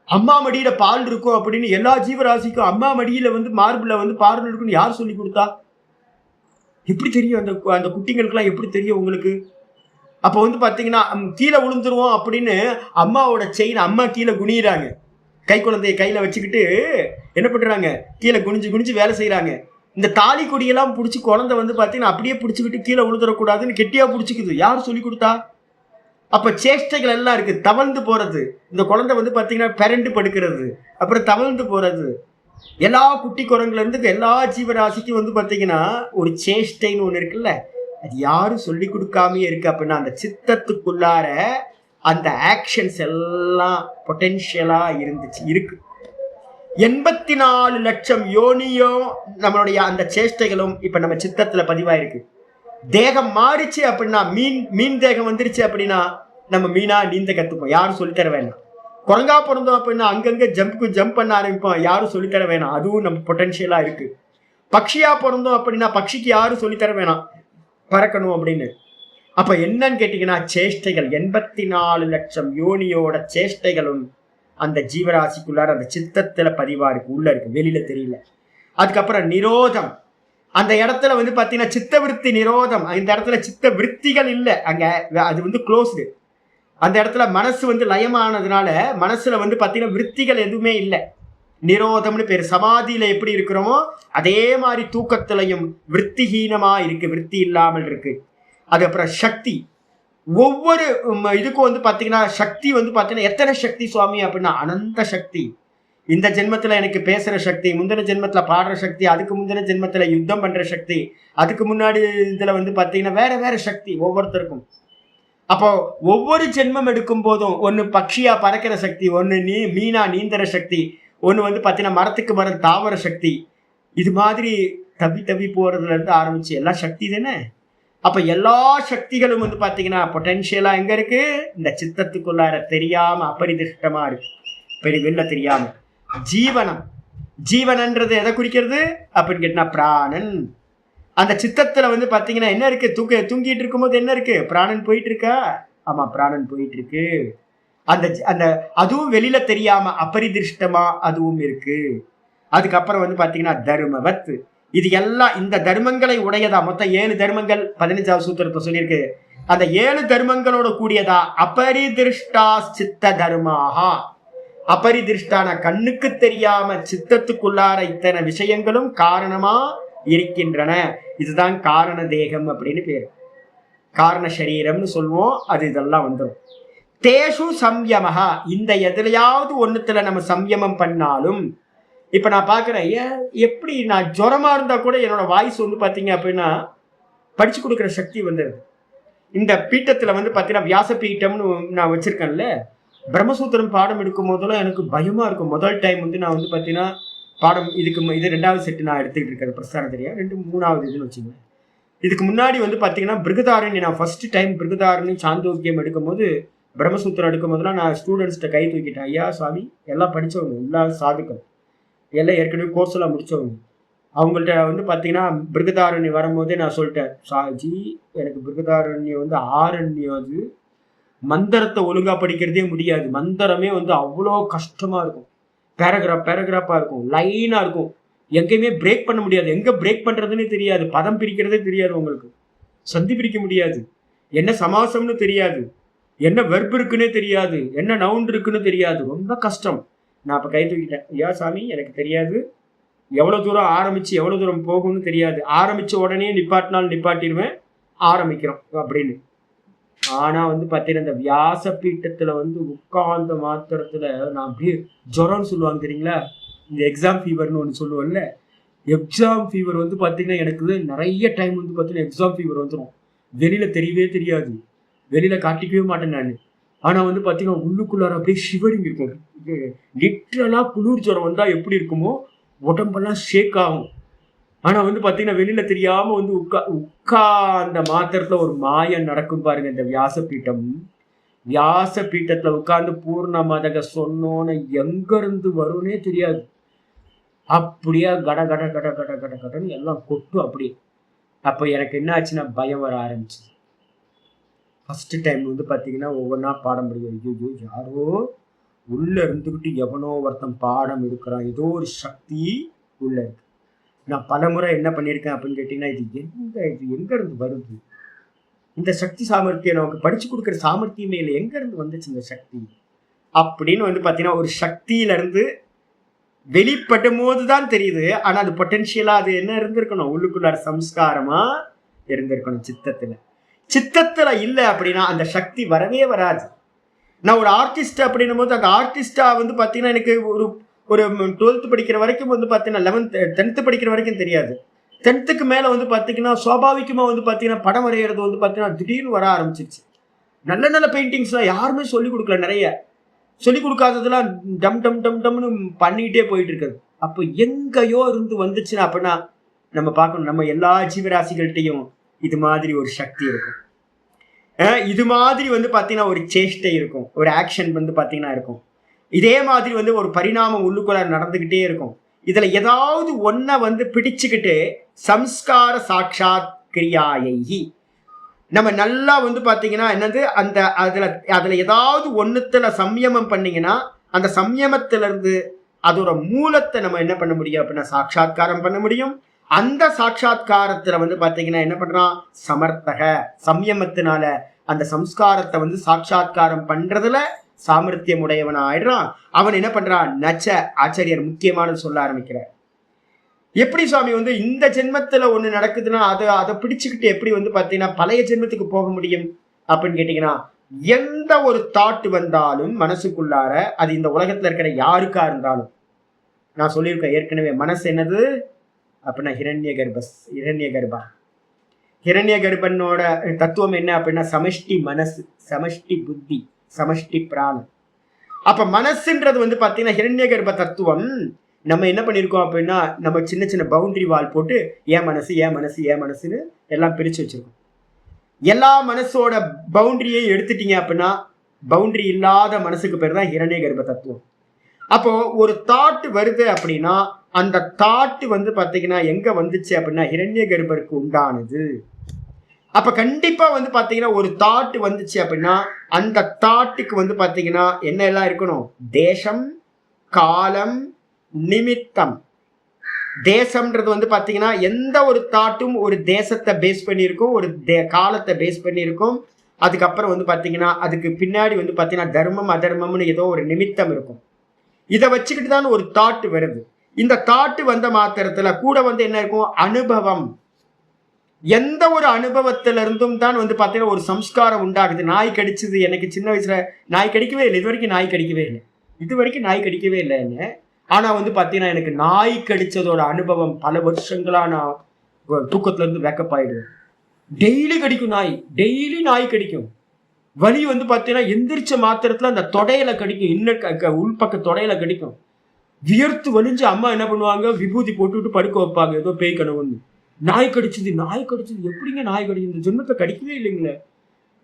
அம்மா மடியில பால் இருக்கும் அப்படின்னு எல்லா ஜீவராசிக்கும் அம்மா மடியில வந்து மார்பிள வந்து பால் இருக்குன்னு யார் சொல்லி கொடுத்தா? எப்படி தெரியும்? அந்த குட்டிங்களுக்கு எல்லாம் எப்படி தெரியும் உங்களுக்கு? அப்ப வந்து பாத்தீங்கன்னா கீழே விழுந்துருவோம் அப்படின்னு அம்மாவோட செயின் அம்மா கீழே குனிறாங்க. கை குழந்தைய கையில வச்சுக்கிட்டு என்ன பண்றாங்க? கீழே குனிஞ்சு வேலை செய்யறாங்க. இந்த தாலி கொடியெல்லாம் பிடிச்சி குழந்தை வந்து பாத்தீங்கன்னா அப்படியே பிடிச்சிக்கிட்டு கீழே விழுந்துடக்கூடாதுன்னு கெட்டியா பிடிச்சிக்குது. யார் சொல்லி கொடுத்தா? அப்ப சேஷ்டைகள் எல்லாம் இருக்கு. தவழ்ந்து போறது. இந்த குழந்தை வந்து பாத்தீங்கன்னா பெரண்டு படுக்கிறது, அப்புறம் தவழ்ந்து போறது. எல்லா குட்டி குரங்குல இருந்து எல்லா ஜீவராசிக்கும் வந்து பாத்தீங்கன்னா ஒரு சேஷ்டைன்னு ஒண்ணு இருக்குல்ல, அது யாரும் சொல்லி கொடுக்காமயே இருக்கு. அப்படின்னா அந்த சித்தத்துக்குள்ளார அந்த ஆக்ஷன்ஸ் எல்லாம் பொட்டென்ஷியலா இருக்கு. 84 லட்சம் யோனியும் நம்மளுடைய அந்த சேஷ்டைகளும் இப்ப நம்ம சித்தத்துல பதிவாயிருக்கு. தேகம் மாறிச்சு அப்படின்னா மீன் தேகம் வந்துருச்சு அப்படின்னா நம்ம மீனா நீந்த கத்துப்போம். யாரும் சொல்லித்தர வேணாம். குரங்கா பிறந்தோம் அப்படின்னா அங்கங்க ஜம்ப் பண்ண ஆரம்பிப்போம். யாரும் சொல்லித்தர வேணாம். அதுவும் நம்ம பொட்டன்ஷியலா இருக்கு. பக்ஷியா பிறந்தோம் அப்படின்னா பக்ஷிக்கு யாரும் சொல்லித்தர வேணாம் பறக்கணும் அப்படின்னு. அப்ப என்னன்னு கேட்டீங்கன்னா சேஷ்டைகள் 84 லட்சம் யோனியோட சேஷ்டைகளும் அந்த ஜீவராசிக்குள்ளார அந்த சித்தத்துல பதிவா இருக்கு. உள்ள இருக்கு, வெளியில தெரியல. அதுக்கப்புறம் நிரோதம். அந்த இடத்துல வந்து பாத்தீங்கன்னா சித்த விருத்தி நிரோதம். இந்த இடத்துல சித்த விருத்திகள் இல்லை. அங்க அது வந்து க்ளோஸ்டு. அந்த இடத்துல மனசு வந்து லயமானதுனால மனசுல வந்து பாத்தீங்கன்னா விருத்திகள் எதுவுமே இல்லை. நிரோதம்னு பேரு. சமாதியில எப்படி இருக்கிறோமோ அதே மாதிரி தூக்கத்திலையும் விருத்திஹீனமா இருக்கு, விருத்தி இல்லாமல் இருக்கு. அதுக்கப்புறம் சக்தி. ஒவ்வொரு இதுக்கும் வந்து பாத்தீங்கன்னா சக்தி வந்து பாத்தீங்கன்னா எத்தனை சக்தி சுவாமி அப்படின்னா அனந்த சக்தி. இந்த ஜென்மத்துல எனக்கு பேசுற சக்தி, முந்தின ஜென்மத்துல பாடுற சக்தி, அதுக்கு முந்தின ஜென்மத்துல யுத்தம் பண்ற சக்தி, அதுக்கு முன்னாடி இதுல வந்து பாத்தீங்கன்னா வேற சக்தி ஒவ்வொருத்தருக்கும். அப்போ ஒவ்வொரு ஜென்மம் எடுக்கும் போதும் ஒன்னு பக்ஷியா பறக்கிற சக்தி, ஒன்னு மீனா நீந்தர சக்தி, ஒன்னு வந்து பாத்தீங்கன்னா மரத்துக்கு மரம் தாவர சக்தி. இது மாதிரி தவி போறதுல இருந்து ஆரம்பிச்சு எல்லா சக்தி தானே. அப்ப எல்லா சக்திகளும் வந்து பாத்தீங்கன்னா பொட்டன்ஷியலா எங்க இருக்கு? இந்த சித்தத்துக்குள்ளார தெரியாம அபரிதிஷ்டமா இருக்கு, வெளில தெரியாம. ஜீவனன்றது எதை குறிக்கிறது அப்படின்னு கேட்டா பிராணன். அந்த சித்தத்துல வந்து பாத்தீங்கன்னா என்ன இருக்கு? தூங்கிட்டு இருக்கும்போது என்ன இருக்கு? பிராணன் போயிட்டு இருக்கா? ஆமா, பிராணன் போயிட்டு இருக்கு. அந்த அதுவும் வெளியில தெரியாம அபரிதிஷ்டமா அதுவும் இருக்கு. அதுக்கப்புறம் வந்து பாத்தீங்கன்னா தர்மவத். இது எல்லாம் இந்த தர்மங்களை உடையதா. மொத்தம் 7 தர்மங்கள் 15வது சூத்திரத்தை சொல்லியிருக்கு. அந்த 7 தர்மங்களோட கூடியதா அபரிதிஷ்டா சித்த தர்மாகா. அபரிதிஷ்டான கண்ணுக்கு தெரியாம சித்தத்துக்குள்ளார இத்தனை விஷயங்களும் காரணமா இருக்கின்றன. இதுதான் காரண தேகம் அப்படின்னு பேரு. காரண சரீரம்னு சொல்லுவோம். அது இதெல்லாம் வந்துடும். தேஷு சம்யமஹா, இந்த எதுலையாவது ஒண்ணுத்துல நம்ம சம்யமம் பண்ணாலும், இப்ப நான் பாக்குறேன் எப்படி நான் ஜுரமா இருந்தா கூட என்னோட வாய்ஸ் வந்து பாத்தீங்க அப்படின்னா படிச்சு கொடுக்குற சக்தி வந்துடுது. இந்த பீட்டத்துல வந்து பாத்தீங்கன்னா வியாச பீட்டம்னு நான் வச்சிருக்கேன்ல, பிரம்மசூத்திரம் பாடம் எடுக்கும் போதெல்லாம் எனக்கு பயமா இருக்கும். முதல் டைம் வந்து நான் வந்து பாத்தீங்கன்னா பாடம் இது 2வது செட்டு நான் எடுத்துக்கிட்டு இருக்கிறது பிரஸ்தானத்திலேயே 3வது இதுன்னு வச்சுக்கோங்க. இதுக்கு முன்னாடி வந்து பாத்தீங்கன்னா பிருகதாரண்ய நான் ஃபர்ஸ்ட் டைம் பிருகதாரண்யம் சாந்தோக்கியம் எடுக்கும் போது, பிரம்மசூத்திரம் எடுக்கும் போதெல்லாம் நான் ஸ்டூடெண்ட்ஸ்கிட்ட கை தூக்கிட்டேன். ஐயா சுவாமி, எல்லாம் படிச்சவங்க, எல்லாம் சாதுக்கள், எல்லாம் ஏற்கனவே கோர்ஸ் எல்லாம் முடிச்சவங்க. அவங்கள்ட்ட வந்து பாத்தீங்கன்னா பிருகதாரண்யம் வரும்போதே நான் சொல்லிட்டேன், சாஜி எனக்கு பிருகதாரண்யம் வந்து ஆரண்யம், அது மந்திரத்தை ஒழுங்கா படிக்கிறதே முடியாது. மந்திரமே வந்து அவ்வளோ கஷ்டமா இருக்கும். பேராகிராஃபா இருக்கும், லைனா இருக்கும், எங்கேயுமே பிரேக் பண்ண முடியாது. எங்க பிரேக் பண்றதுன்னு தெரியாது, பதம் பிரிக்கிறதே தெரியாது, உங்களுக்கு சந்தி பிரிக்க முடியாது, என்ன சமாசம்னு தெரியாது, என்ன வெர்ப் இருக்குன்னே தெரியாது, என்ன நவுன் இருக்குன்னு தெரியாது, ரொம்ப கஷ்டம். நான் அப்ப கை தூக்கிட்டேன், ஐயா சாமி எனக்கு தெரியாது, எவ்வளவு தூரம் ஆரம்பிச்சு எவ்வளவு தூரம் போகும்னு தெரியாது, ஆரம்பிச்ச உடனே நிப்பாட்டினாலும் நிப்பாட்டிடுவேன், ஆரம்பிக்கிறோம் அப்படின்னு. ஆனா வந்து பாத்தீங்கன்னா இந்த வியாச பீட்டத்துல வந்து உட்கார்ந்த மாத்திரத்துல நான் அப்படியே ஜுரம்னு சொல்லுவாங்க தெரியுங்களா, இந்த எக்ஸாம் ஃபீவர்னு ஒன்று சொல்லுவோம்ல, எக்ஸாம் ஃபீவர் வந்து பாத்தீங்கன்னா எனக்கு நிறைய டைம் வந்து பாத்தீங்கன்னா எக்ஸாம் ஃபீவர் வந்துடும். வெளியில தெரியவே தெரியாது, வெளியில காட்டிக்கவே மாட்டேன் நான். ஆனா வந்து பாத்தீங்கன்னா உள்ளுக்குள்ளார அப்படியே ஷிவரிங் இருக்கும். லிட்டரலா குளிர் ஜுரம் வந்தா எப்படி இருக்குமோ உடம்பெல்லாம் ஷேக் ஆகும். ஆனா வந்து பாத்தீங்கன்னா வெளியில தெரியாம வந்து உட்கார்ந்த மாத்திரத்துல ஒரு மாயம் நடக்கும் பாருங்க. இந்த வியாச பீட்டத்துல உட்கார்ந்து பூர்ண மதக சொன்னோன்னு எங்க இருந்து வரும்னே தெரியாது. அப்படியே கட கட கட கட கட கடன்னு எல்லாம் கொட்டும் அப்படியே. அப்ப எனக்கு என்ன ஆச்சுன்னா பயம் வர ஆரம்பிச்சு. ஃபர்ஸ்ட் டைம் வந்து பாத்தீங்கன்னா ஒவ்வொன்றா பாடம் படிக்கும். ஐயோ யாரோ உள்ள இருந்துகிட்டு எவனோ ஒருத்தன் பாடம் எடுக்கிறான், ஏதோ ஒரு சக்தி உள்ள இருக்கு. நான் பலமுறை என்ன பண்ணியிருக்கேன் அப்படின்னு கேட்டீங்கன்னா, இது எங்க இருந்து வருது, இந்த சக்தி சாமர்த்தியம் நமக்கு படிச்சு கொடுக்குற சாமர்த்தியமே இல்லை, எங்க இருந்து வந்துச்சு இந்த சக்தி அப்படின்னு வந்து பாத்தீங்கன்னா ஒரு சக்தியில இருந்து வெளிப்படும் போதுதான் தெரியுது. ஆனா அது பொட்டன்ஷியலா அது என்ன இருந்திருக்கணும், உள்ளுக்குள்ளார சம்ஸ்காரமா இருந்திருக்கணும் சித்தத்துல இல்ல அப்படின்னா அந்த சக்தி வரவே வராது. நான் ஒரு ஆர்டிஸ்ட் அப்படின்னும் போது அந்த ஆர்டிஸ்டா வந்து பாத்தீங்கன்னா எனக்கு ஒரு 12th படிக்கிற வரைக்கும் வந்து பாத்தீங்கன்னா 10th படிக்கிற வரைக்கும் தெரியாது. 10th மேல வந்து பாத்தீங்கன்னா சுவாபாவிகமா வந்து பாத்தீங்கன்னா படம் வரைகிறது வந்து பாத்தீங்கன்னா திடீர்னு வர ஆரம்பிச்சிருச்சு. நல்ல நல்ல பெயிண்டிங்ஸ்லாம் யாருமே சொல்லிக் கொடுக்கல, நிறைய சொல்லிக் கொடுக்காததெல்லாம் டம் டம் டம் டம்னு பண்ணிக்கிட்டே போயிட்டு இருக்குது. அப்போ எங்கேயோ இருந்து வந்துச்சுன்னா அப்படின்னா நம்ம பார்க்கணும், நம்ம எல்லா ஜீவராசிகள்கிட்டையும் இது மாதிரி ஒரு சக்தி இருக்கும். இது மாதிரி வந்து பாத்தீங்கன்னா ஒரு சேஷ்டை இருக்கும், ஒரு ஆக்ஷன் வந்து பாத்தீங்கன்னா இருக்கும். இதே மாதிரி வந்து ஒரு பரிணாமம் உள்ளுக்குள்ள நடந்துகிட்டே இருக்கும். இதுல ஏதாவது ஒன்ன வந்து பிடிச்சுக்கிட்டு சம்ஸ்கார சாட்சாத் கிரியாயி நம்ம நல்லா வந்து பாத்தீங்கன்னா என்னது அந்த அதுல ஏதாவது ஒண்ணுத்துல சம்யமம் பண்ணீங்கன்னா அந்த சம்யமத்துல இருந்து அதோட மூலத்தை நம்ம என்ன பண்ண முடியும் அப்படின்னா சாட்சாத்காரம் பண்ண முடியும். அந்த சாட்சாத்காரத்துல வந்து பாத்தீங்கன்னா என்ன பண்றான், சமர்த்தக சம்யமத்தினால அந்த சம்ஸ்காரத்தை வந்து சாட்சாத்காரம் பண்றதுல சாமர்த்தியம் உடையவன் ஆயிடுறான். அவன் என்ன பண்றான், நச்ச ஆச்சாரியர் முக்கியமானது சொல்ல ஆரம்பிக்கிறார். எப்படி சுவாமி வந்து இந்த ஜென்மத்துல ஒண்ணு நடக்குதுன்னா அதை பிடிச்சுக்கிட்டு எப்படி வந்து பாத்தீங்கன்னா பழைய ஜென்மத்துக்கு போக முடியும் அப்படின்னு கேட்டீங்கன்னா, எந்த ஒரு தாட் வந்தாலும் மனசுக்குள்ளார அது இந்த உலகத்துல இருக்கிற யாருக்கா இருந்தாலும், நான் சொல்லியிருக்கேன் ஏற்கனவே, மனசு என்னது அப்படின்னா ஹிரண்ய கர்ப்பனோட தத்துவம் என்ன அப்படின்னா சமஷ்டி மனசு, சமஷ்டி புத்தி, சமஷ்டி பிராணம். அப்ப மனசுன்றது வந்து பாத்தீங்கன்னா ஹிரண்ய கர்ப்ப தத்துவம். நம்ம என்ன பண்ணிருக்கோம் அப்படின்னா நம்ம சின்ன சின்ன பவுண்டரி வால் போட்டு ஏன் மனசுன்னு எல்லாம் பிரிச்சு வச்சிருக்கோம். எல்லா மனசோட பவுண்டரியை எடுத்துட்டீங்க அப்படின்னா பவுண்டரி இல்லாத மனசுக்கு பேர் தான் ஹிரண்ய கர்ப்ப தத்துவம். அப்போ ஒரு தாட் வருது அப்படின்னா அந்த தாட் வந்து பாத்தீங்கன்னா எங்க வந்துச்சு அப்படின்னா ஹிரண்ய கர்ப்பருக்கு உண்டானது. அப்ப கண்டிப்பா வந்து பாத்தீங்கன்னா ஒரு தாட் வந்துச்சு அப்படின்னா அந்த தாட்டுக்கு வந்து பாத்தீங்கன்னா என்ன எல்லாம் இருக்கணும், தேசம், காலம், நிமித்தம். தேசம்ன்றது வந்து பாத்தீங்கன்னா எந்த ஒரு தாட்டும் ஒரு தேசத்தை பேஸ் பண்ணியிருக்கும், ஒரு காலத்தை பேஸ் பண்ணியிருக்கும். அதுக்கப்புறம் வந்து பாத்தீங்கன்னா அதுக்கு பின்னாடி வந்து பாத்தீங்கன்னா தர்மம் அதர்மம்னு ஏதோ ஒரு நிமித்தம் இருக்கும். இதை வச்சுக்கிட்டு தான் ஒரு தாட் வருது. இந்த தாட் வந்த மாத்திரத்துல கூட வந்து என்ன இருக்கும், அனுபவம். எந்த ஒரு அனுபவத்திலிருந்தும் தான் வந்து பார்த்தீங்கன்னா ஒரு சம்ஸ்காரம் உண்டாகுது. நாய் கடிச்சது, எனக்கு சின்ன வயசுல நாய் கடிக்கவே இல்லை, இது வரைக்கும் நாய் கடிக்கவே இல்லை, இது வரைக்கும் நாய் கடிக்கவே இல்லைன்னு. ஆனா வந்து பார்த்தீங்கன்னா எனக்கு நாய் கடிச்சதோட அனுபவம் பல வருஷங்களா நான் தூக்கத்துல இருந்து வேக்கப் ஆயிடுவேன். டெய்லி கடிக்கும் நாய், டெய்லி நாய் கடிக்கும். வலி வந்து பார்த்தீங்கன்னா எந்திரிச்ச மாத்திரத்துல அந்த தொடையில கடிக்கும், இன்னும் உள்பக்க தொடையில கடிக்கும். வியர்த்து வலிஞ்சு அம்மா என்ன பண்ணுவாங்க, விபூதி போட்டுவிட்டு படுக்க வைப்பாங்க, ஏதோ பேய் கனவுன்னு. நாய் கடிச்சது, நாய் கடிச்சது, எப்படிங்க நாய் கடிச்சது, இந்த ஜென்மத்தை கடிக்கவே இல்லைங்களே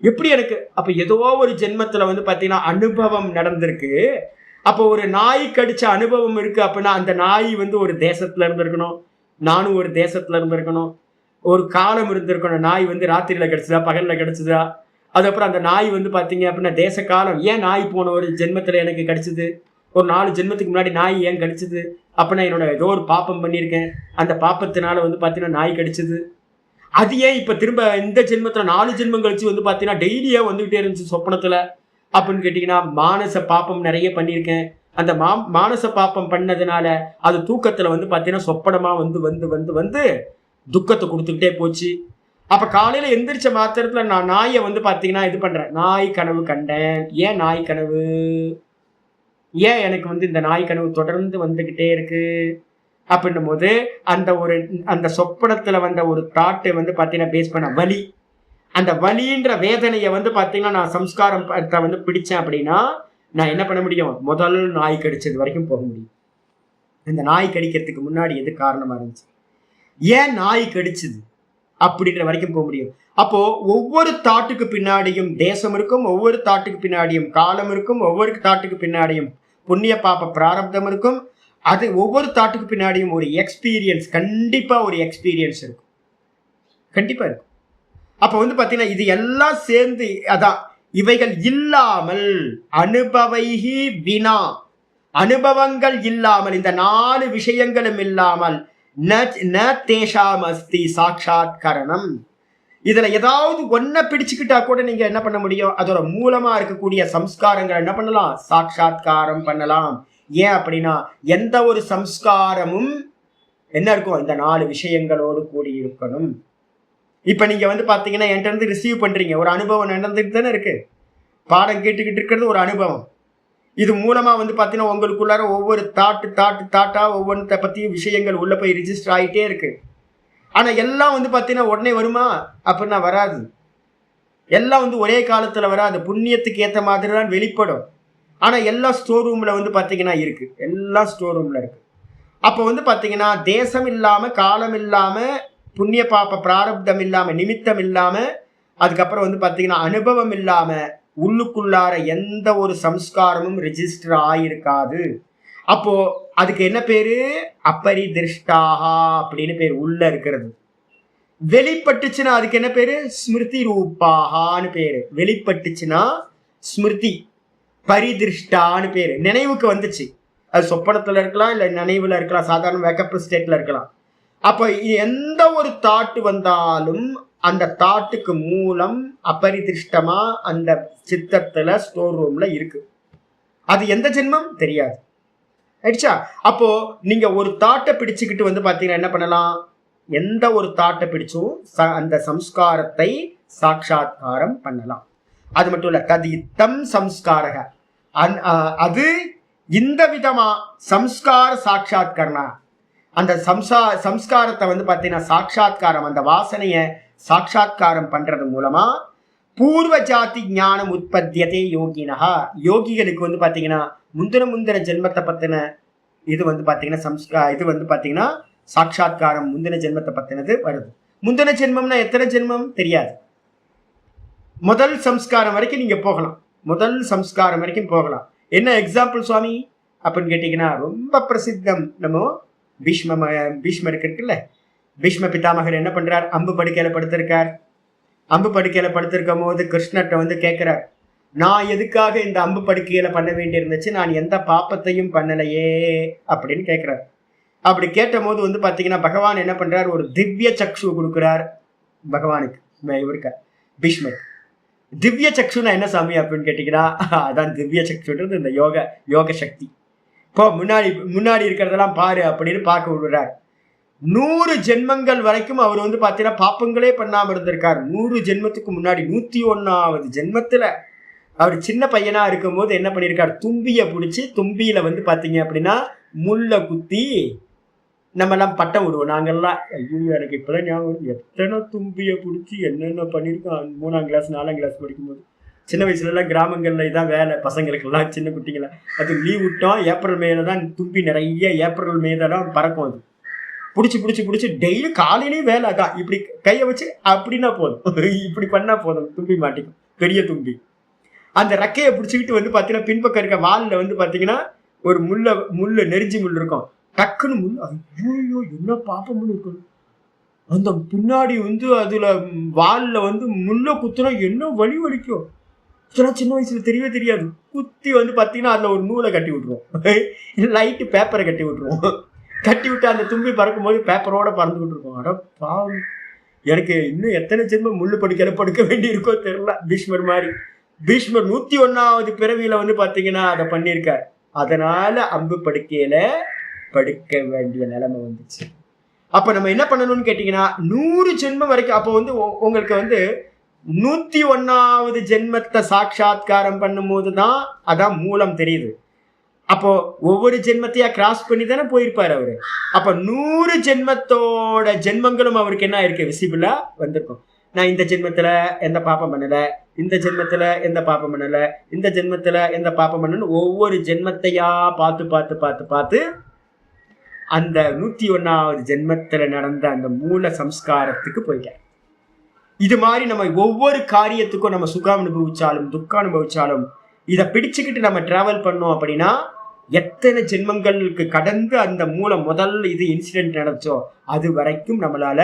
எப்படி எனக்கு. அப்ப ஏதோ ஒரு ஜென்மத்துல வந்து பாத்தீங்கன்னா அனுபவம் நடந்திருக்கு. அப்போ ஒரு நாய் கடிச்ச அனுபவம் இருக்கு அப்படின்னா அந்த நாய் வந்து ஒரு தேசத்துல இருந்திருக்கணும், நானும் ஒரு தேசத்துல இருந்திருக்கணும், ஒரு காலம் இருந்திருக்கணும். நாய் வந்து ராத்திரியில கிடைச்சதா பகல்ல கிடைச்சதா, அதுக்கப்புறம் அந்த நாய் வந்து பாத்தீங்க அப்படின்னா தேச காலம். ஏன் நாய் போன ஒரு ஜென்மத்துல எனக்கு கிடைச்சது, ஒரு 4 ஜென்மத்துக்கு முன்னாடி நாய் ஏன் கடிச்சது அப்படின்னா என்னோட ஏதோ ஒரு பாப்பம் பண்ணியிருக்கேன், அந்த பாப்பத்தினால வந்து பாத்தீங்கன்னா நாய் கடிச்சது. அது ஏன் இப்ப திரும்ப இந்த ஜென்மத்துல 4 ஜென்மம் கழிச்சு வந்து பாத்தீங்கன்னா டெய்லியே வந்துகிட்டே இருந்துச்சு சொப்பனத்துல அப்படின்னு கேட்டீங்கன்னா, மானச பாப்பம் நிறைய பண்ணியிருக்கேன். அந்த மானச பாப்பம் பண்ணதுனால அது தூக்கத்துல வந்து பாத்தீங்கன்னா சொப்பனமா வந்து வந்து வந்து வந்து துக்கத்தை கொடுத்துக்கிட்டே போச்சு. அப்ப காலையில எந்திரிச்ச மாத்திரத்துல நான் நாயை வந்து பாத்தீங்கன்னா இது பண்றேன், நாய் கனவு கண்டேன். ஏன் நாய் கனவு, ஏன் எனக்கு வந்து இந்த நாய் கனவு தொடர்ந்து வந்துகிட்டே இருக்கு அப்படின்னும் போது அந்த சொப்பனத்துல வந்த ஒரு தாட்டை வந்து பாத்தீங்கன்னா பேஸ் பண்ண வலி, அந்த வலின்ற வேதனையை வந்து பாத்தீங்கன்னா நான் சம்ஸ்காரம் வந்து பிடிச்சேன் அப்படின்னா நான் என்ன பண்ண முடியும், முதல் நாய் கடிச்சது வரைக்கும் போக முடியும். இந்த நாய் கடிக்கிறதுக்கு முன்னாடி எது காரணமா இருந்துச்சு, ஏன் நாய் கடிச்சது அப்படின்ற வரைக்கும் போக முடியும். அப்போ ஒவ்வொரு தாட்டுக்கு பின்னாடியும் தேசம் இருக்கும், ஒவ்வொரு தாட்டுக்கு பின்னாடியும் காலம் இருக்கும், ஒவ்வொரு தாட்டுக்கு பின்னாடியும் புண்ணிய பாப பிராரப்தம் இருக்கும். அது ஒவ்வொரு தாட்டுக்கு பின்னாடியும் ஒரு எக்ஸ்பீரியன்ஸ், கண்டிப்பா ஒரு எக்ஸ்பீரியன்ஸ் இருக்கும், கண்டிப்பா இருக்கும். அப்ப வந்து பாத்தீங்கன்னா இது எல்லாம் சேர்ந்து அதான் இவைகள் இல்லாமல் அனுபவைஹி வினா, அனுபவங்கள் இல்லாமல் இந்த 4 விஷயங்களும் இல்லாமல் ந தேஷாம் அஸ்தி சாட்சாத்கரணம். இதுல ஏதாவது ஒன்ன பிடிச்சுக்கிட்டா கூட நீங்க என்ன பண்ண முடியும், அதோட மூலமா இருக்கக்கூடிய சம்ஸ்காரங்கள் என்ன பண்ணலாம், சாட்சாத்காரம் பண்ணலாம். ஏன் அப்படின்னா எந்த ஒரு சம்ஸ்காரமும் என்ன இருக்கும், இந்த 4 விஷயங்களோடு கூடி இருக்கணும். இப்ப நீங்க வந்து பாத்தீங்கன்னா என்கிட்ட இருந்து ரிசீவ் பண்றீங்க, ஒரு அனுபவம் நடந்துட்டு தானே இருக்கு, பாடம் கேட்டுக்கிட்டு இருக்கிறது ஒரு அனுபவம். இது மூலமா வந்து பாத்தீங்கன்னா உங்களுக்குள்ளார ஒவ்வொரு தாட்டா ஒவ்வொன்றத்தை பத்தியும் விஷயங்கள் உள்ள போய் ரிஜிஸ்டர் ஆகிட்டே இருக்கு. ஆனா எல்லாம் வந்து பாத்தீங்கன்னா உடனே வருமா அப்படின்னா வராது, எல்லாம் வந்து ஒரே காலத்துல வராது, புண்ணியத்துக்கு ஏற்ற மாதிரி தான் வெளிப்படும். ஆனா எல்லாம் ஸ்டோர் ரூம்ல வந்து பாத்தீங்கன்னா இருக்கு, எல்லாம் ஸ்டோர் ரூம்ல இருக்கு. அப்ப வந்து பாத்தீங்கன்னா தேசம் இல்லாம காலம் இல்லாம புண்ணிய பாப பிராரப்தம் இல்லாம நிமித்தம் இல்லாம அதுக்கப்புறம் வந்து பாத்தீங்கன்னா அனுபவம் இல்லாம உள்ளுக்குள்ளார எந்த ஒரு சம்ஸ்காரமும் ரெஜிஸ்டர் ஆயிருக்காது. அப்போ அதுக்கு என்ன பேரு, அபரிதிருஷ்டாகா அப்படின்னு பேரு. உள்ள இருக்கிறது வெளிப்பட்டுச்சுன்னா அதுக்கு என்ன பேரு, ஸ்மிருதி ரூபாகான்னு பேரு. வெளிப்பட்டுச்சுன்னா ஸ்மிருதி, பரிதிருஷ்டான்னு பேரு. நினைவுக்கு வந்துச்சு, அது சொப்பனத்துல இருக்கலாம், இல்ல நினைவுல இருக்கலாம், சாதாரண வேக்கப் ஸ்டேட்ல இருக்கலாம். அப்ப எந்த ஒரு தாட்டு வந்தாலும் அந்த தாட்டுக்கு மூலம் அபரிதிருஷ்டமா அந்த சித்தத்துல ஸ்டோர் ரூம்ல இருக்கு. அது எந்த ஜென்மம் தெரியாது, ஆயிடுச்சா. அப்போ நீங்க ஒரு தாட்டை பிடிச்சுக்கிட்டு வந்து பாத்தீங்கன்னா என்ன பண்ணலாம், எந்த ஒரு தாட்டை பிடிச்சும் அந்த சம்ஸ்காரத்தை சாட்சாத்காரம் பண்ணலாம். அது மட்டும் இல்ல, ததித்தம் சம்ஸ்காரக, அது இந்த விதமா சம்ஸ்கார சாட்சாத்கரணா, அந்த சம்ஸ்காரத்தை வந்து பாத்தீங்கன்னா சாட்சாத்காரம், அந்த வாசனைய சாட்சாத்காரம் பண்றது மூலமா பூர்வ ஜாதி ஞானம் உற்பத்தியதே யோகினஹா. யோகிகளுக்கு வந்து பாத்தீங்கன்னா முந்தின ஜென்மத்தை பத்தின இது வந்து பாத்தீங்கன்னா இது வந்து பாத்தீங்கன்னா சாட்சாத்காரம் முந்தின ஜென்மத்தை பத்தினது வருது. முந்தின ஜென்மம்னா எத்தனை ஜென்மம் தெரியாது, முதல் சம்ஸ்காரம் வரைக்கும் நீங்க போகலாம், முதல் சம்ஸ்காரம் வரைக்கும் போகலாம். என்ன எக்ஸாம்பிள் சுவாமி அப்படின்னு கேட்டீங்கன்னா, ரொம்ப பிரசித்தம் நம்ம பீஷ்மருக்கு இருக்குல்ல, பீஷ்ம பிதாமகர் என்ன பண்றார், அம்பு படுக்கையில படுத்திருக்கார். அம்பு படுக்கையில படுத்திருக்கும் போது கிருஷ்ணர்கிட்ட வந்து கேட்கிறார், நான் எதுக்காக இந்த அம்பு படுக்கையில பண்ண வேண்டி இருந்துச்சு, நான் எந்த பாப்பத்தையும் பண்ணலையே அப்படின்னு கேட்கிறார். அப்படி கேட்ட போது வந்து பாத்தீங்கன்னா பகவான் என்ன பண்றார், ஒரு திவ்ய சக்ஷு கொடுக்கிறார் பகவானுக்கு, இவருக்கு பீஷ்மர். திவ்ய சக்ஷுனா என்ன சாமி அப்படின்னு கேட்டீங்கன்னா, அதான் திவ்ய சக்ஷுன்றது இந்த யோக சக்தி. இப்போ முன்னாடி இருக்கிறதெல்லாம் பாரு அப்படின்னு பார்க்க விடுறார். 100 ஜென்மங்கள் வரைக்கும் அவர் வந்து பாத்தீங்கன்னா பாப்பங்களே பண்ணாம இருந்திருக்காரு. 100 ஜென்மத்துக்கு முன்னாடி 101வது ஜென்மத்துல அவர் சின்ன பையனா இருக்கும் போது என்ன பண்ணிருக்காரு, தும்பிய பிடிச்சி தும்பியில வந்து பாத்தீங்க அப்படின்னா முள்ள குத்தி நம்ம எல்லாம் பட்டம் விடுவோம். நாங்கெல்லாம் ஐயோ எனக்கு இப்பதான் ஞாபகம், எத்தனை தும்பிய பிடிச்சி என்னென்ன பண்ணிருக்கோம் 3ஆம் கிளாஸ் 4ஆம் கிளாஸ் படிக்கும்போது. சின்ன வயசுல எல்லாம் கிராமங்கள்ல இதான் வேலை பசங்களுக்கு எல்லாம், சின்ன குட்டிங்களை. அது லீவ் விட்டோம் ஏப்ரல் மேல தான் தும்பி நிறைய, ஏப்ரல் மே தான் பறக்கும். அது பிடிச்சி டெய்லி காலையிலேயும் வேலை அதான், இப்படி கையை வச்சு அப்படின்னா போதும், இப்படி பண்ணா போதும் தும்பி மாட்டிக்கும், பெரிய தும்பி. அந்த ரெக்கையை பிடிச்சிக்கிட்டு வந்து பாத்தீங்கன்னா பின்பக்கம் இருக்க வால்ல வந்து பாத்தீங்கன்னா ஒரு முள்ளு நெருஞ்சி முள் இருக்கும். டக்குன்னு முள், ஐயோ என்ன பாப்பமுன்னு இருக்கணும். அந்த பின்னாடி வந்து அதுல வால்ல வந்து முள்ள குத்துனா என்ன வலிக்கும். சின்ன வயசுல தெரியவே தெரியாது. குத்தி வந்து பாத்தீங்கன்னா அதுல ஒரு நூலை கட்டி விட்டுருவோம், லைட்டு பேப்பரை கட்டி விட்டுருவோம். கட்டி விட்டு அந்த தும்பி பறக்கும் போது பேப்பரோட பறந்துகிட்டு இருக்கோம். அட பாவம், எனக்கு இன்னும் எத்தனை ஜென்மம் முள்ளு படுக்க வேண்டி இருக்கோ தெரியல. பீஷ்மர் மாதிரி, பீஷ்மர் 101வது பிறவியில வந்து பாத்தீங்கன்னா அதை பண்ணியிருக்காரு. அதனால அம்பு படுக்கையில படுக்க வேண்டிய நிலைமை வந்துச்சு. அப்ப நம்ம என்ன பண்ணணும்னு கேட்டீங்கன்னா 100 ஜென்மம் வரைக்கும். அப்போ வந்து உங்களுக்கு வந்து 101வது ஜென்மத்தை சாட்சாத்காரம் பண்ணும் போதுதான் அதான் மூலம் தெரியுது. அப்போ ஒவ்வொரு ஜென்மத்தையா கிராஸ் பண்ணி தானே போயிருப்பாரு அவரு. அப்ப 100 ஜென்மத்தோட ஜென்மங்களும் அவருக்கு என்ன இருக்கு, விசிபிளா வந்திருக்கும். நான் இந்த ஜென்மத்துல எந்த பாப்பம் பண்ணல, இந்த ஜென்மத்துல எந்த பாப்பம் பண்ணல, இந்த ஜென்மத்துல எந்த பாப்பம் பண்ணல, ஒவ்வொரு ஜென்மத்தையா பார்த்து அந்த 101வது ஜென்மத்துல நடந்த அந்த மூல சம்ஸ்காரத்துக்கு போயிட்டார். இது மாதிரி நம்ம ஒவ்வொரு காரியத்துக்கும் நம்ம சுகம் அனுபவிச்சாலும் துக்கம் அனுபவிச்சாலும் இதை பிடிச்சுக்கிட்டு நம்ம டிராவல் பண்ணோம் அப்படின்னா எத்தனை ஜென்மங்களுக்கு கடந்து அந்த மூலம் முதல்ல இது இன்சிடென்ட் நடச்சோ அது வரைக்கும் நம்மளால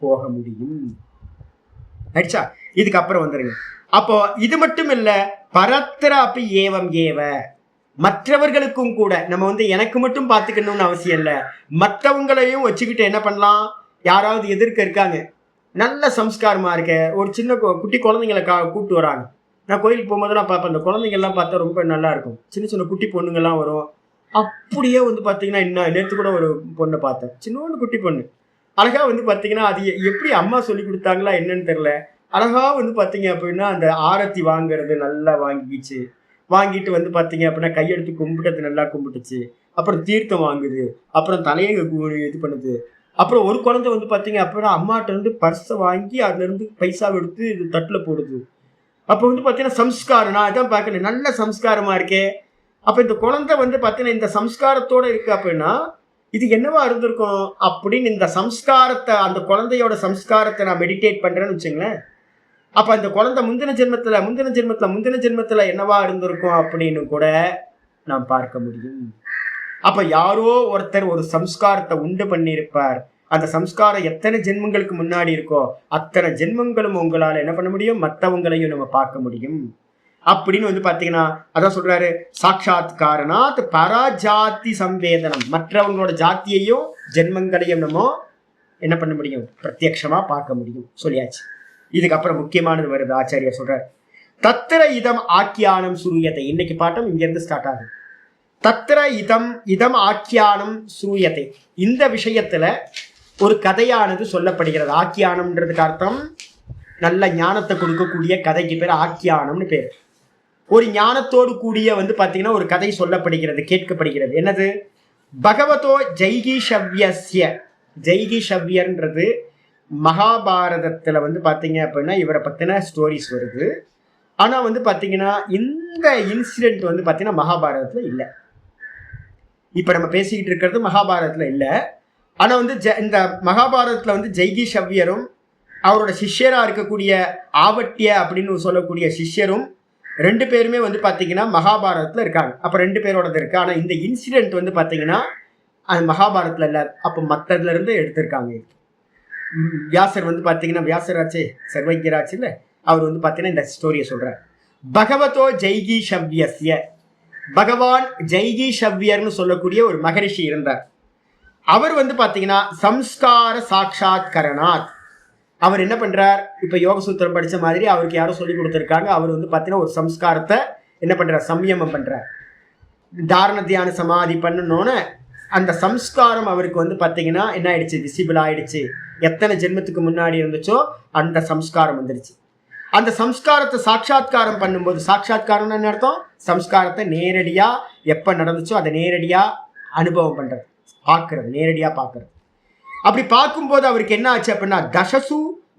போக முடியும். ஆயிடுச்சா? இதுக்கப்புறம் வந்துருங்க. அப்போ இது மட்டும் இல்ல, பரத்திர அப்படி ஏவம் ஏவ, மற்றவர்களுக்கும் கூட நம்ம வந்து எனக்கு மட்டும் பார்த்துக்கணும்னு அவசியம் இல்லை, மற்றவங்களையும் வச்சுக்கிட்டு என்ன பண்ணலாம். யாராவது எதிர்க்க இருக்காங்க, நல்ல சம்ஸ்காரமா இருக்க ஒரு சின்ன குட்டி குழந்தைங்களை கூப்பிட்டு வராங்க. நான் கோயிலுக்கு போகும்போது நான் பார்ப்பேன், அந்த குழந்தைங்கள்லாம் பார்த்தா ரொம்ப நல்லா இருக்கும். சின்ன குட்டி பொண்ணுங்கள்லாம் வரும். அப்படியே வந்து பார்த்தீங்கன்னா இன்னும் நேற்று கூட ஒரு பொண்ணை பார்த்தேன், சின்ன குட்டி பொண்ணு. அழகா வந்து பார்த்தீங்கன்னா அது எப்படி அம்மா சொல்லி கொடுத்தாங்களா என்னன்னு தெரியல, அழகா வந்து பார்த்தீங்க அப்படின்னா அந்த ஆரத்தி வாங்குறது நல்லா வாங்கிட்டு வந்து பார்த்தீங்க அப்படின்னா கையெடுத்து கும்பிட்டது நல்லா கும்பிட்டுச்சு. அப்புறம் தீர்த்தம் வாங்குது, அப்புறம் தலையை இது பண்ணுது. அப்புறம் ஒரு குழந்தை வந்து பார்த்தீங்க அப்படின்னா அம்மாட்ட இருந்து பர்ஸை வாங்கி அதுல இருந்து பைசாவை எடுத்து இது தட்டில் போடுது. அப்போ வந்து பார்த்தீங்கன்னா சம்ஸ்காரம், நான் இதான் பார்க்கணும், நல்ல சம்ஸ்காரமா இருக்கே. அப்போ இந்த குழந்தை வந்து பார்த்தீங்கன்னா இந்த சம்ஸ்காரத்தோட இருக்கு அப்படின்னா இது என்னவா இருந்திருக்கும் அப்படின்னு இந்த சம்ஸ்காரத்தை, அந்த குழந்தையோட சம்ஸ்காரத்தை நான் மெடிடேட் பண்றேன்னு வச்சுங்களேன். அப்ப அந்த குழந்தை முந்தின ஜென்மத்துல என்னவா இருந்திருக்கும் அப்படின்னு கூட நாம் பார்க்க முடியும். அப்ப யாரோ ஒருத்தர் ஒரு சம்ஸ்காரத்தை உண்டு பண்ணியிருப்பார். அந்த சம்ஸ்காரம் எத்தனை ஜென்மங்களுக்கு முன்னாடி இருக்கோ அத்தனை ஜென்மங்களும் உங்களால என்ன பண்ண முடியும், மற்றவங்களையும் நம்ம பார்க்க முடியும் அப்படின்னு வந்து பாத்தீங்கன்னா அதான் சொல்றாரு. சாட்சாத்காரனாத் பராஜாதி சம்வேதனம், மற்றவங்களோட ஜாத்தியையும் ஜென்மங்களையும் நம்ம என்ன பண்ண முடியும், பிரத்யக்ஷமா பார்க்க முடியும் சொல்லியாச்சு. இதுக்கப்புறம் முக்கியமானது வருது, ஆச்சாரியா சொல்றார். தத்திர இதம் ஆக்கியானம் சூரியத்தை. இன்னைக்கு பாட்டம் இங்க இருந்து ஸ்டார்ட் ஆகுது. தத்திர இதம் ஆக்கியானம் சூயத்தை. இந்த விஷயத்துல ஒரு கதையானது சொல்லப்படுகிறது. ஆக்கியானம்ன்றதுக்கு அர்த்தம் நல்ல ஞானத்தை கொடுக்கக்கூடிய கதைக்கு பேர் ஆக்கியானம்னு பேர். ஒரு ஞானத்தோடு கூடிய வந்து பாத்தீங்கன்னா ஒரு கதை சொல்லப்படுகிறது, கேட்கப்படுகிறது. என்னது? பகவதோ ஜெய்கிஷவ்யஸ்ய. ஜெய்கிஷவ்யர்ன்றது மகாபாரதத்துல வந்து பாத்தீங்க அப்படின்னா இவரை பத்தின ஸ்டோரிஸ் வருது. ஆனா வந்து பாத்தீங்கன்னா இந்த இன்சிடென்ட் வந்து பாத்தீங்கன்னா மகாபாரதத்துல இல்லை. இப்ப நம்ம பேசிக்கிட்டு இருக்கிறது மகாபாரதத்துல இல்லை. ஆனா வந்து இந்த மகாபாரதத்துல வந்து ஜெய்கிஷவ்யரும் அவரோட சிஷ்யரா இருக்கக்கூடிய ஆவட்டிய அப்படின்னு சொல்லக்கூடிய சிஷ்யரும் 2 பேருமே வந்து பாத்தீங்கன்னா மகாபாரதத்துல இருக்காங்க. அப்ப 2 பேரோடது இருக்கு. ஆனா இந்த இன்சிடென்ட் வந்து பாத்தீங்கன்னா அது மகாபாரதத்துல இல்ல, அப்ப மத்ததுல இருந்து எடுத்திருக்காங்க. வியாசர் வந்து பாத்தீங்கன்னா வியாசராச்சே சர்வஜராச்சு இல்ல, அவர் வந்து பாத்தீங்கன்னா இந்த ஸ்டோரியை சொல்றார். பகவதோ ஜெய்கிஷவ்யஸ்ய, பகவான் ஜெய்கிஷவ்யர்னு சொல்லக்கூடிய ஒரு மகரிஷி இருந்தார். அவர் வந்து பாத்தீங்கன்னா சம்ஸ்கார சாட்சாத்கரணாத், அவர் என்ன பண்றார், இப்ப யோக சூத்திரம் படிச்ச மாதிரி அவருக்கு யாரும் சொல்லி கொடுத்துருக்காங்க. அவர் வந்து பாத்தீங்கன்னா ஒரு சம்ஸ்காரத்தை என்ன பண்றார், சம்யமம் பண்றார். தாரண தியான சமாதி பண்ணணும்னு அந்த சம்ஸ்காரம் அவருக்கு வந்து பார்த்தீங்கன்னா என்ன ஆயிடுச்சு, விசிபிள் ஆயிடுச்சு. எத்தனை ஜென்மத்துக்கு முன்னாடி இருந்துச்சோ அந்த சம்ஸ்காரம் வந்துடுச்சு. அந்த சம்ஸ்காரத்தை சாட்சாத்காரம் பண்ணும்போது, சாட்சாத்காரம்னு என்ன அர்த்தம், சம்ஸ்காரத்தை நேரடியா எப்ப நடந்துச்சோ அதை நேரடியா அனுபவம் பண்றது, பார்க்கறது, நேரடியா பார்க்கறது. அப்படி பார்க்கும்போது அவருக்கு என்ன ஆச்சு அப்படின்னா, தசசு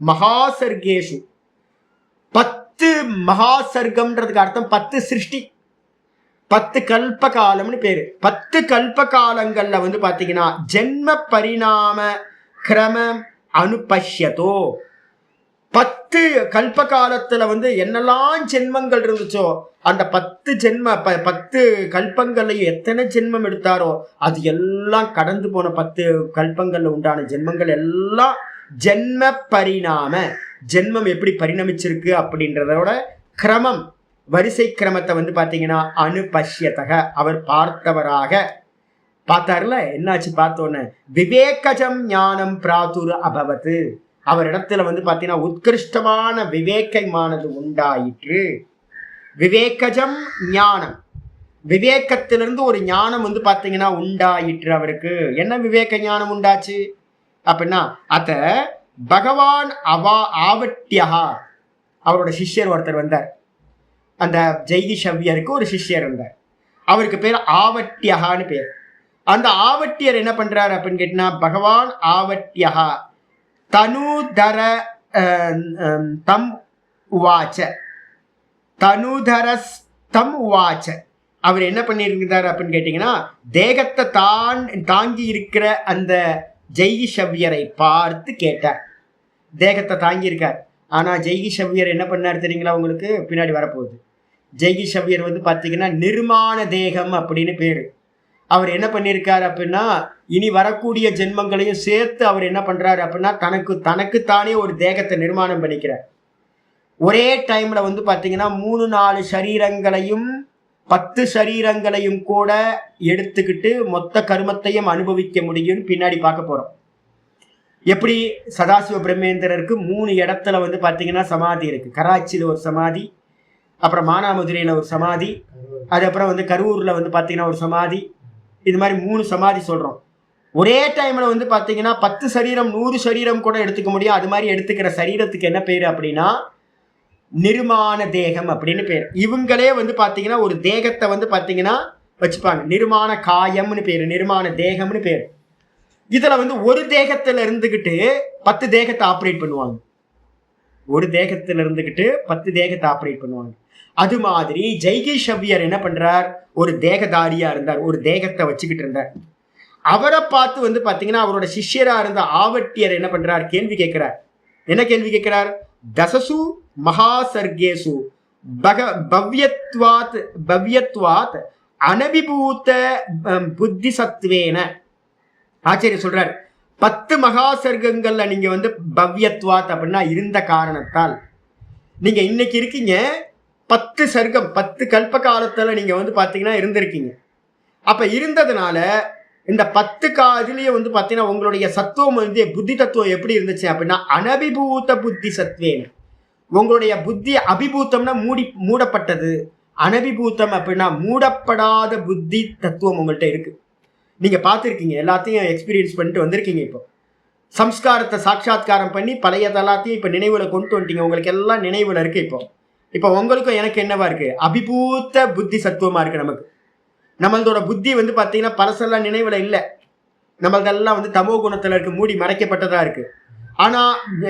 மகாசர்கேஷு, 10 மகாசர்க்கம்ன்றதுக்கு அர்த்தம் 10 சிருஷ்டி, 10 கல்ப காலம்னு பேரு. 10 கல்ப காலங்கள்ல வந்து பாத்தீங்கன்னா ஜென்ம பரிணாம கிரமம் அனுபஷ்யதோ, 10 கல்ப காலத்துல வந்து என்னெல்லாம் ஜென்மங்கள் இருந்துச்சோ அந்த 10 கல்பங்கள்லையும் எத்தனை ஜென்மம் எடுத்தாரோ அது எல்லாம் கடந்து போன 10 கல்பங்கள்ல உண்டான ஜென்மங்கள் எல்லாம் ஜென்ம பரிணாம, ஜென்மம் எப்படி பரிணமிச்சிருக்கு அப்படின்றதோட கிரமம், வரிசை கிரமத்தை வந்து பாத்தீங்கன்னா அனுபஷ்யதக, அவர் பார்த்தவராக பார்த்தாருல. என்னாச்சு பார்த்தோன்னு, விவேகஜம் ஞானம் பிராதுர் அபவத்து, அவர் இடத்துல வந்து பாத்தீங்கன்னா உத்கிருஷ்டமான விவேகமானது உண்டாயிற்று. விவேகஜம் ஞானம், விவேகத்திலிருந்து ஒரு ஞானம் வந்து பாத்தீங்கன்னா உண்டாயிற்று அவருக்கு. என்ன விவேக ஞானம் உண்டாச்சு அப்படின்னா, அத பகவான் ஆவட்டியா, அவரோட சிஷ்யர் ஒருத்தர் வந்தார். அந்த ஜெய்கிஷவ்யருக்கு ஒரு சிஷ்யர் இருந்தார், அவருக்கு பேர் ஆவட்டியகான்னு பேர். அந்த ஆவட்டியர் என்ன பண்றாரு அப்படின்னு கேட்டீங்கன்னா, பகவான் ஆவட்டியா தனுதர தம் உவாச்ச, தனுதரஸ் தம் உவாச்ச, அவர் என்ன பண்ணியிருக்கிறார் அப்படின்னு கேட்டீங்கன்னா, தேகத்தை தாங்கி இருக்கிற அந்த ஜெய்கிஷவ்யரை பார்த்து கேட்டார். தேகத்தை தாங்கி இருக்கார், ஆனா ஜெய்கிஷவ்யர் என்ன பண்ணார் தெரியுங்களா உங்களுக்கு, பின்னாடி வரப்போகுது. ஜெய்கிஷவ்யர் வந்து பாத்தீங்கன்னா நிர்மாண தேகம் அப்படின்னு பேரு. அவர் என்ன பண்ணியிருக்காரு அப்படின்னா, இனி வரக்கூடிய ஜென்மங்களையும் சேர்த்து அவர் என்ன பண்றாரு அப்படின்னா, தனக்குத்தானே ஒரு தேகத்தை நிர்மாணம் பண்ணிக்கிறார். ஒரே டைம்ல வந்து பாத்தீங்கன்னா 3-4 சரீரங்களையும் 10 சரீரங்களையும் கூட எடுத்துக்கிட்டு மொத்த கருமத்தையும் அனுபவிக்க முடியும்னு பின்னாடி பார்க்க போறோம். எப்படி சதாசிவ பிரம்மேந்திரருக்கு 3 இடத்துல வந்து பாத்தீங்கன்னா சமாதி இருக்கு. கராச்சியில ஒரு சமாதி, அப்புறம் மானாமதுரையில ஒரு சமாதி, அதுக்கப்புறம் வந்து கரூர்ல வந்து பாத்தீங்கன்னா ஒரு சமாதி. இது மாதிரி 3 சமாதி சொல்றோம். ஒரே டைம்ல வந்து பாத்தீங்கன்னா 10 சரீரம் 100 சரீரம் கூட எடுத்துக்க முடியும். அது மாதிரி எடுத்துக்கிற சரீரத்துக்கு என்ன பேரு அப்படின்னா நிர்மாண தேகம் அப்படின்னு பேர். இவங்களே வந்து பாத்தீங்கன்னா ஒரு தேகத்தை வந்து பாத்தீங்கன்னா வச்சுப்பாங்க, நிர்மாண காயம்னு பேரு, நிர்மாண தேகம்னு பேரு. இதுல வந்து ஒரு தேகத்துல இருந்துகிட்டு 10 தேகத்தை ஆப்ரேட் பண்ணுவாங்க. ஒரு தேகத்துல இருந்துகிட்டு 10 தேகத்தை ஆப்ரேட் பண்ணுவாங்க. அது மாதிரி ஜெய்கிஷவ்யர் என்ன பண்றார், ஒரு தேகதாரியா இருந்தார், ஒரு தேகத்தை வச்சுக்கிட்டு இருந்தார். அவரை பார்த்து வந்து பாத்தீங்கன்னா அவரோட சிஷ்யரா இருந்த ஆவட்டியர் என்ன பண்றார், கேள்வி கேட்கிறார். என்ன கேள்வி கேட்கிறார், தசசு மகாசர்கேசு பவ்யத்வாத் அனபிபூத புத்தி சத்வேன. ஆச்சரிய சொல்றார், 10 மகாசர்க்கங்கள்ல நீங்க வந்து பவ்யத்வாத் அப்படின்னா இருந்த காரணத்தால், நீங்க இன்னைக்கு இருக்கீங்க 10 சர்க்கம் 10 கல்ப காலத்துல நீங்க வந்து பாத்தீங்கன்னா இருந்திருக்கீங்க. அப்ப இருந்ததுனால இந்த 10 காதிலேயே வந்து பாத்தீங்கன்னா உங்களுடைய சத்துவம் வந்து புத்தி தத்துவம் எப்படி இருந்துச்சு அப்படின்னா அனபிபூத புத்தி சத்வேன. உங்களுடைய புத்தி அபிபூத்தம்னா மூடப்பட்டது, அனபிபூத்தம் அப்படின்னா மூடப்படாத புத்தி தத்துவம் உங்கள்கிட்ட இருக்கு. நீங்க பார்த்துருக்கீங்க, எல்லாத்தையும் எக்ஸ்பீரியன்ஸ் பண்ணிட்டு வந்திருக்கீங்க. இப்போ சம்ஸ்காரத்தை சாட்சாத்காரம் பண்ணி பழைய எல்லாத்தையும் இப்ப நினைவுல கொண்டு வந்துட்டீங்க. உங்களுக்கு எல்லாம் நினைவுல இருக்கு. இப்போ உங்களுக்கும் எனக்கு என்னவா இருக்கு, அபிபூத்த புத்தி சத்துவமா இருக்கு. நம்மளோட புத்தி வந்து பாத்தீங்கன்னா பழசெல்லாம் நினைவுல இல்லை, நம்மளதெல்லாம் வந்து தமோ குணத்துல இருக்கு, மூடி மறைக்கப்பட்டதா இருக்கு. ஆனா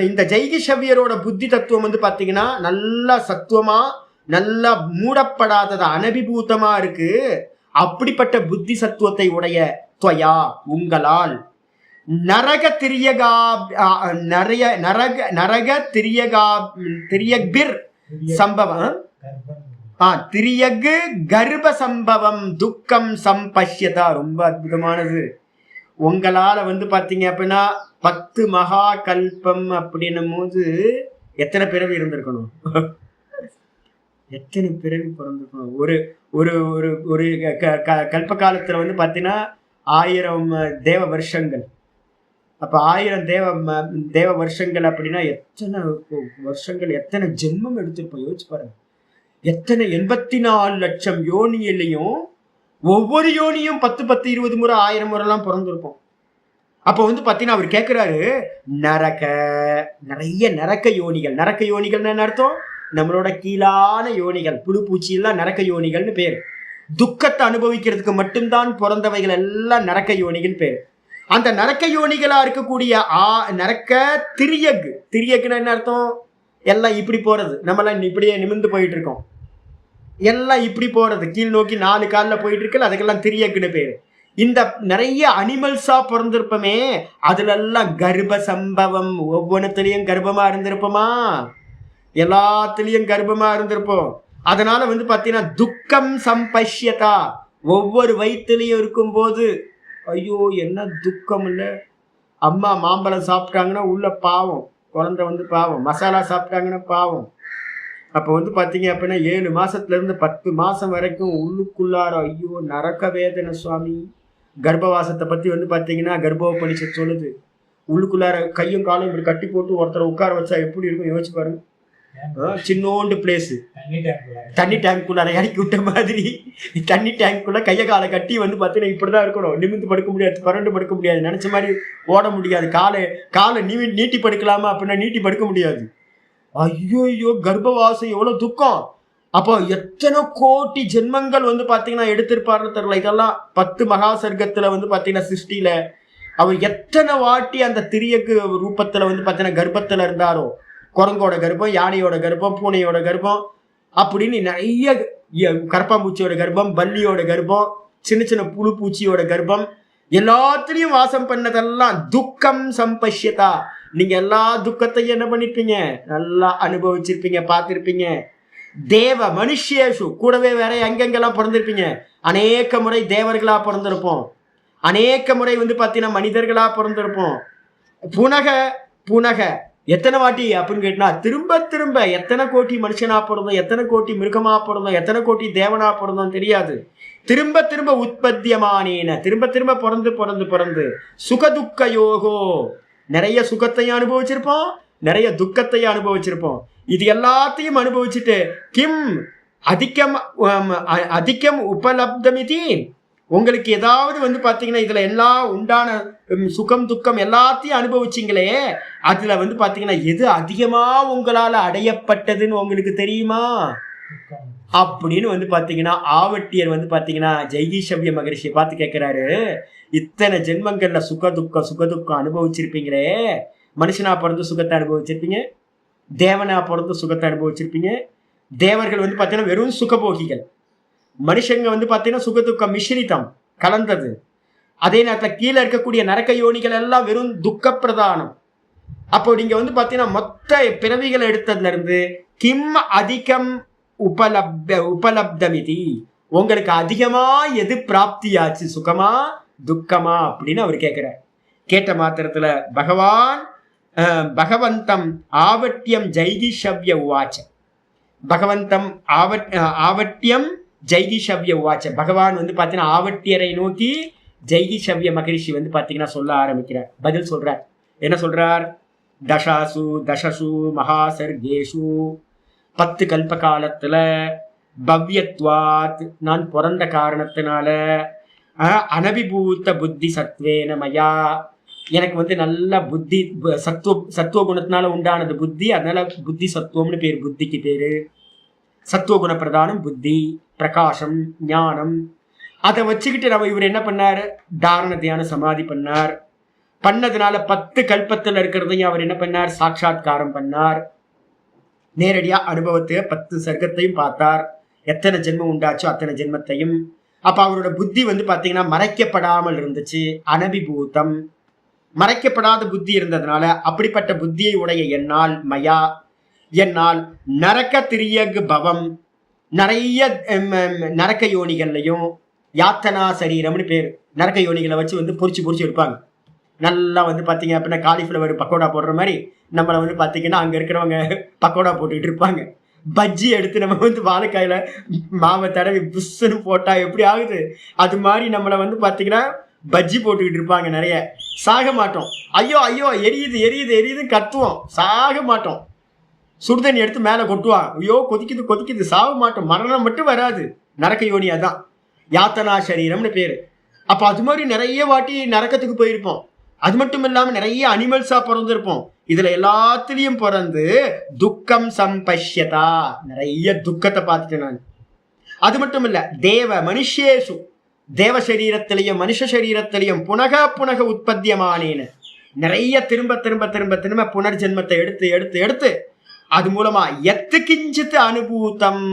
இந்த ஜெய்கிஷவ்யரோட புத்தி தத்துவம் வந்து பாத்தீங்கன்னா நல்ல சத்துவமா, நல்ல மூடப்படாததா, அனபிபூத்தமா இருக்கு. அப்படிப்பட்ட புத்தி சத்துவத்தை உடைய துவயா உங்களால் நரக திரியகா திரியக்பிர் சம்பவம் திரியகு கர்ப்ப சம்பவம் துக்கம் சம்பஷ்யதா. ரொம்ப அற்புதமானது. உங்களால வந்து பாத்தீங்க அப்படின்னா 10 மகா கல்பம் அப்படின்னும் போது எத்தனை பிறவி இருந்திருக்கணும், எத்தனை பிறவி பிறந்திருக்கணும். ஒரு ஒரு ஒரு ஒரு கல்ப காலத்துல வந்து பாத்தீங்கன்னா 1000 தேவ வருஷங்கள். அப்ப 1000 தேவ வருஷங்கள் அப்படின்னா எத்தனை வருஷங்கள், எத்தனை ஜென்மம் எடுத்துருப்போம் யோசிச்சு பாருங்க. எத்தனை 84 லட்சம் யோனியிலையும் ஒவ்வொரு யோனியும் 10 10 20 முறை 1000 முறை எல்லாம் பிறந்திருப்போம். அப்ப வந்து பாத்தீங்கன்னா அவர் கேட்கிறாரு, நரக நிறைய நரக்க யோனிகள். நரக்க யோனிகள் என்ன அர்த்தம்? நம்மளோட கீழான யோனிகள், புழு பூச்சி எல்லாம் நரக்க யோனிகள்னு பேரு. துக்கத்தை அனுபவிக்கிறதுக்கு மட்டும்தான் பிறந்தவைகள் எல்லாம் நரக்க யோனிகள் பேரு. அந்த நரக்க யோனிகளா இருக்கக்கூடிய நரக்க திரியக்குன்னு என்ன அர்த்தம்? எல்லாம் இப்படி போறது, நம்மளாம் இப்படியே நிமிர்ந்து போயிட்டு இருக்கோம், எல்லாம் இப்படி போறது, கீழ் நோக்கி 4 காலில் போயிட்டு இருக்குல்ல, அதுக்கெல்லாம் திரியக்குன்னு பேரு. இந்த நிறைய அனிமல்ஸா பிறந்திருப்போமே, அதுல எல்லாம் கர்ப்ப சம்பவம், ஒவ்வொன்றுத்திலையும் கர்ப்பமா இருந்திருப்போமா, எல்லாத்துலயும் கர்ப்பமா இருந்திருப்போம். அதனால வந்து பாத்தீங்கன்னா துக்கம் சம்பஷ்யதா, ஒவ்வொரு வயிற்றுலையும் இருக்கும் போது ஐயோ என்ன துக்கம் இல்ல. அம்மா மாம்பழம் சாப்பிட்டாங்கன்னா உள்ள பாவம், குழந்தை வந்து பாவம், மசாலா சாப்பிட்டாங்கன்னா பாவம். அப்ப வந்து பாத்தீங்க அப்படின்னா 7 மாசத்துல இருந்து 10 மாசம் வரைக்கும் உள்ளுக்குள்ளார ஐயோ நரக்க வேதனை சுவாமி. கர்ப்பவாசத்தை பத்தி வந்து பாத்தீங்கன்னா கர்ப்போபனிஷத் சொல்லுது. உள்ளுக்குள்ளார கையும் காலும் இப்படி கட்டி போட்டு ஒருத்தரை உட்கார வச்சா எப்படி இருக்கும் யோசிச்சு பாருங்க. சின்னோண்டு பிளேஸ், தண்ணி டேங்க்குள்ளார இறக்கி விட்ட மாதிரி தண்ணி டேங்க்குள்ள கையை காலை கட்டி வந்து பார்த்தீங்கன்னா இப்படிதான் இருக்கணும். நிமிந்து படுக்க முடியாது, பரண்டு படுக்க முடியாது, நினைச்ச மாதிரி ஓட முடியாது, காலை நீட்டி படுக்கலாமா அப்படின்னா நீட்டி படுக்க முடியாது. ஐயோ கர்ப்பவாசம் எவ்வளவு துக்கம். அப்போ எத்தனை கோடி ஜென்மங்கள் வந்து பாத்தீங்கன்னா எடுத்திருப்பாருன்னு தெரியல. இதெல்லாம் 10 மகா சர்க்கத்துல வந்து பாத்தீங்கன்னா சிருஷ்டியில அவர் எத்தனை வாட்டி அந்த திரியக்கு ரூபத்துல வந்து பாத்தீங்கன்னா கர்ப்பத்துல இருந்தாரோ. குரங்கோட கர்ப்பம், யானையோட கர்ப்பம், பூனையோட கர்ப்பம், அப்படின்னு நிறைய கரப்பாம்பூச்சியோட கர்ப்பம், பல்லியோட கர்ப்பம், சின்ன சின்ன புழு பூச்சியோட கர்ப்பம், எல்லாத்துலயும் வாசம் பண்ணதெல்லாம் துக்கம் சம்பஷ்யதா. நீங்க எல்லா துக்கத்தையும் என்ன பண்ணிருப்பீங்க, நல்லா அனுபவிச்சிருப்பீங்க, பார்த்திருப்பீங்க. தேவ மனுஷேஷு, கூடவே வேற எங்கெங்கெல்லாம் பிறந்திருப்பீங்க. அநேக முறை தேவர்களா பிறந்திருப்போம், அநேக முறை வந்து பாத்தீங்கன்னா மனிதர்களா பிறந்திருப்போம். புனக எத்தனை வாட்டி அப்படின்னு கேட்டா திரும்ப திரும்ப எத்தனை கோட்டி மனுஷனா பிறந்தோம், எத்தனை கோட்டி மிருகமா பிறந்தோம், எத்தனை கோட்டி தேவனா பிறந்தோம் தெரியாது. திரும்ப திரும்ப உற்பத்தியமானேன, திரும்ப திரும்ப பிறந்து சுகதுக்க யோகோ, நிறைய சுகத்தையும் அனுபவிச்சிருப்போம், நிறைய துக்கத்தையும் அனுபவிச்சிருப்போம். இது எல்லாத்தையும் அனுபவிச்சுட்டு கிம் அதிகம் உபலப்தமிதி, உங்களுக்கு ஏதாவது வந்து பாத்தீங்கன்னா இதுல எல்லாம் உண்டான சுகம் துக்கம் எல்லாத்தையும் அனுபவிச்சிங்களே, அதுல வந்து பாத்தீங்கன்னா எது அதிகமா உங்களால அடையப்பட்டதுன்னு உங்களுக்கு தெரியுமா அப்படின்னு வந்து பாத்தீங்கன்னா ஆவட்டியர் வந்து பாத்தீங்கன்னா ஜெய்கீஷவ்ய மகரிஷியை பார்த்து கேட்கிறாரு. இத்தனை ஜென்மங்கள்ல சுகதுக்கம் அனுபவிச்சிருப்பீங்களே, மனுஷனா பிறந்து சுகத்தை அனுபவிச்சிருப்பீங்க, தேவனா பிறந்து சுகத்தை அனுபவிச்சிருப்பீங்க. தேவர்கள் வந்து பாத்தீங்கன்னா வெறும் சுகபோகிகள், மனுஷங்க வந்து பாத்தீங்கன்னா சுகதுக்கம் மிஸ்ரிதம் கலந்தது. அதே நேரத்தில் கீழே இருக்கக்கூடிய நரக்க யோனிகள் எல்லாம் வெறும் துக்க பிரதானம். அப்போ நீங்க வந்து பாத்தீங்கன்னா மொத்த பிறவிகளை எடுத்ததுல இருந்து கிம் அதிகம் உபலப்தமிதி, உங்களுக்கு அதிகமா எது பிராப்தியாச்சு, சுகமா துக்கமா அப்படின்னு அவர் கேட்கிறார். கேட்ட மாத்திரத்துல பகவந்தம் ஆவட்டியம் ஜெய்கிஷவ்ய உவாச்ச, பகவந்தம் ஆவட்டியம் ஜெய்கிஷவ்ய உவாச்ச, பகவான் வந்து பாத்தீங்கன்னா ஆவட்டியரை நோக்கி ஜெய்கிஷவ்ய மகரிஷி வந்து பாத்தீங்கன்னா சொல்ல ஆரம்பிக்கிறார், பதில் சொல்றார். என்ன சொல்றார்? தசசு மகாசர்கேஷு, 10 கல்ப காலத்துல பவ்யத்வாத், நான் பிறந்த காரணத்தினால, அனபிபூத்த புத்தி சத்வேன மயா, எனக்கு வந்து நல்ல புத்தி சத்துவ குணத்தினால உண்டானது புத்தி, அதனால புத்தி சத்துவம்னு பேரு, புத்திக்கு பேரு. சத்துவ குண பிரதானம் புத்தி, பிரகாசம், ஞானம். அதை வச்சுக்கிட்டு நம்ம இவர் என்ன பண்ணாரு, தாரண தியான சமாதி பண்ணார். பண்ணதுனால 10 கல்பத்தில் இருக்கிறதையும் அவர் என்ன பண்ணார், சாட்சாத்காரம் பண்ணார். நேரடியா அனுபவத்தை 10 சர்க்கத்தையும் பார்த்தார், எத்தனை ஜென்மம் உண்டாச்சோ அத்தனை ஜென்மத்தையும். அப்ப அவரோட புத்தி வந்து பாத்தீங்கன்னா மறைக்கப்படாமல் இருந்துச்சு, அனபிபூதம், மறைக்கப்படாத புத்தி இருந்ததுனால அப்படிப்பட்ட புத்தியை உடைய என்னால் மயா, என்னால் நரக்க திரியகு பவம், நிறைய நரக்க யோனிகள்லையும், யாத்தனா சரீரம்னு பேர், நரக்க யோனிகளை வச்சு வந்து பொறிச்சு எடுப்பாங்க. நல்லா வந்து பாத்தீங்க அப்படின்னா காலிஃபிளவர் பக்கோடா போடுற மாதிரி நம்மளை வந்து பாத்தீங்கன்னா அங்க இருக்கிறவங்க பக்கோடா போட்டுக்கிட்டு இருப்பாங்க. பஜ்ஜி எடுத்து நம்ம வந்து வாழைக்காயில மாவை தடவி புஷ்ஷுன்னு போட்டா எப்படி ஆகுது, அது மாதிரி நம்மளை வந்து பாத்தீங்கன்னா பஜ்ஜி போட்டுக்கிட்டு இருப்பாங்க. நிறைய சாக மாட்டோம், ஐயோ ஐயோ எரியுது எரியுது எரியுது கத்துவோம், சாக மாட்டோம். சுடுதண்ணி எடுத்து மேல கொட்டுவான், ஐயோ கொதிக்குது கொதிக்குது, சாக மாட்டோம். மரணம் மட்டும் வராது, நரக்க யோனி அதான். யாத்தனா சரீரம்னு பேரு. அப்ப அது மாதிரி நிறைய வாட்டி நரக்கத்துக்கு போயிருப்போம். அது மட்டும் இல்லாம நிறைய அனிமல்ஸா பிறந்திருப்போம். இதுல எல்லாத்துலயும் பிறந்து துக்கம் சம்பஷ்யதா, நிறைய துக்கத்தை பார்த்துட்டேன் நான். அது மட்டும் இல்ல, தேவ மனுஷேசு, தேவ சரீரத்திலையும் மனுஷ சரீரத்திலையும் புனக புனக உற்பத்தியமானேன்னு நிறைய திரும்ப திரும்ப திரும்ப திரும்ப புனர்ஜென்மத்தை எடுத்து எடுத்து எடுத்து அது மூலமா எத்து கிஞ்சித்து அனுபூத்தம்,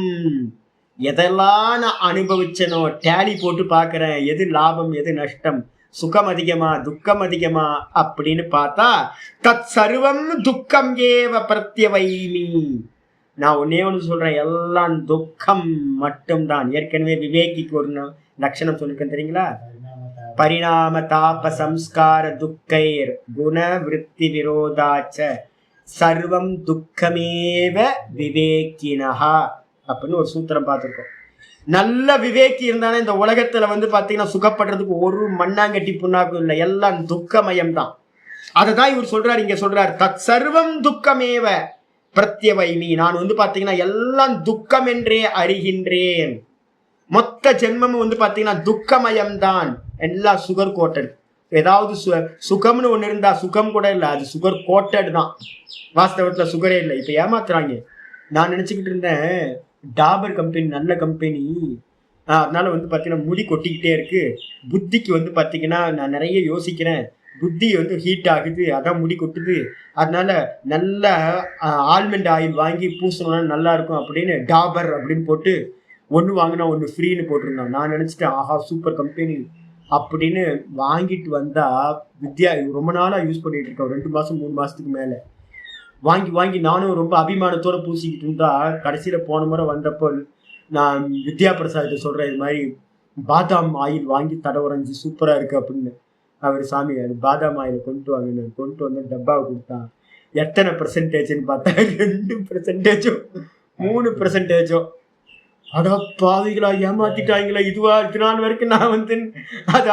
எதெல்லாம் நான் அனுபவிச்சனோ டேலி போட்டு பார்க்கிறேன், எது லாபம் எது நஷ்டம், சுகம் அதிகமா துக்கம் அதிகமா அப்படின்னு பார்த்தா தத் சர்வம் துக்கம் ஏவ பிரத்யவைமி. நான் ஒன்னே ஒன்று சொல்றேன், எல்லாம் துக்கம் மட்டும்தான். ஏற்கனவே விவேகிக்கு ஒரு லட்சணம் சொல்லிருக்கேன் தெரியுங்களா? பரிணாம தாப சம்ஸ்கார துக்கைர் குண விருத்தி விரோதாச்ச சர்வம் துக்கமேவ விவேகினஹா அப்படின்னு ஒரு சூத்திரம் பார்த்துருக்கோம். நல்ல விவேக்கி இருந்தானே இந்த உலகத்துல வந்து பாத்தீங்கன்னா சுகப்படுறதுக்கு ஒரு மண்ணாங்கட்டி புண்ணாக்கும் இல்லை, எல்லாம் துக்கமயம் தான். அததான் இவர் சொல்றாரு, இங்க சொல்றாரு தத் சர்வம் துக்கமேவ பிரத்யவைமி. நான் வந்து பாத்தீங்கன்னா எல்லாம் துக்கம் என்றே அறிகின்றேன். மொத்த ஜென்மமும் வந்து பாத்தீங்கன்னா துக்கமயம்தான், எல்லாம் சுகர் கோட்டட். ஏதாவது சுகம்னு ஒண்ணு இருந்தா சுகம் கூட இல்லை, அது சுகர் கோட்டட் தான். வாஸ்தவத்துல சுகரே இல்லை. இப்ப ஏமாத்துறாங்க. நான் நினைச்சுக்கிட்டு இருந்தேன் டாபர் கம்பெனி நல்ல கம்பெனி, அதனால வந்து பாத்தீங்கன்னா முடி கொட்டிக்கிட்டே இருக்கு, புத்திக்கு வந்து பாத்தீங்கன்னா நான் நிறைய யோசிக்கிறேன், புத்தி வந்து ஹீட் ஆகுது, அதான் முடி கொட்டுது, அதனால நல்ல ஆல்மண்ட் ஆயில் வாங்கி பூசணும்னா நல்லா இருக்கும் அப்படின்னு டாபர் அப்படின்னு போட்டு ஒன்று வாங்கினா ஒன்று ஃப்ரீன்னு போட்டிருந்தான். நான் நினச்சிட்டேன் ஆஹா சூப்பர் கம்பெனி அப்படின்னு வாங்கிட்டு வந்தா வித்யா ரொம்ப நாளாக யூஸ் பண்ணிட்டு இருக்கேன், 2 மாதம் 3 மாதத்துக்கு மேலே வாங்கி வாங்கி நானும் ரொம்ப அபிமானத்தோட பூசிக்கிட்டு இருந்தா கடைசியில் போன முறை வந்தப்போ நான் வித்யா பிரசாத்தை சொல்கிறேன், இது மாதிரி பாதாம் ஆயில் வாங்கி தடவுரைஞ்சி சூப்பராக இருக்குது அப்படின்னு. அவர் சாமி அது பாதாம் ஆயில் கொண்டு வாங்க, நான் கொண்டு வந்து டப்பாவை கொடுத்தான். எத்தனை பெர்சன்டேஜ்னு பார்த்தா 2% 3%. அடா பாவிகளா ஏமாத்திட்டாங்களா, இதுவா இத்தனை நாள் வரைக்கும் நான் வந்து அத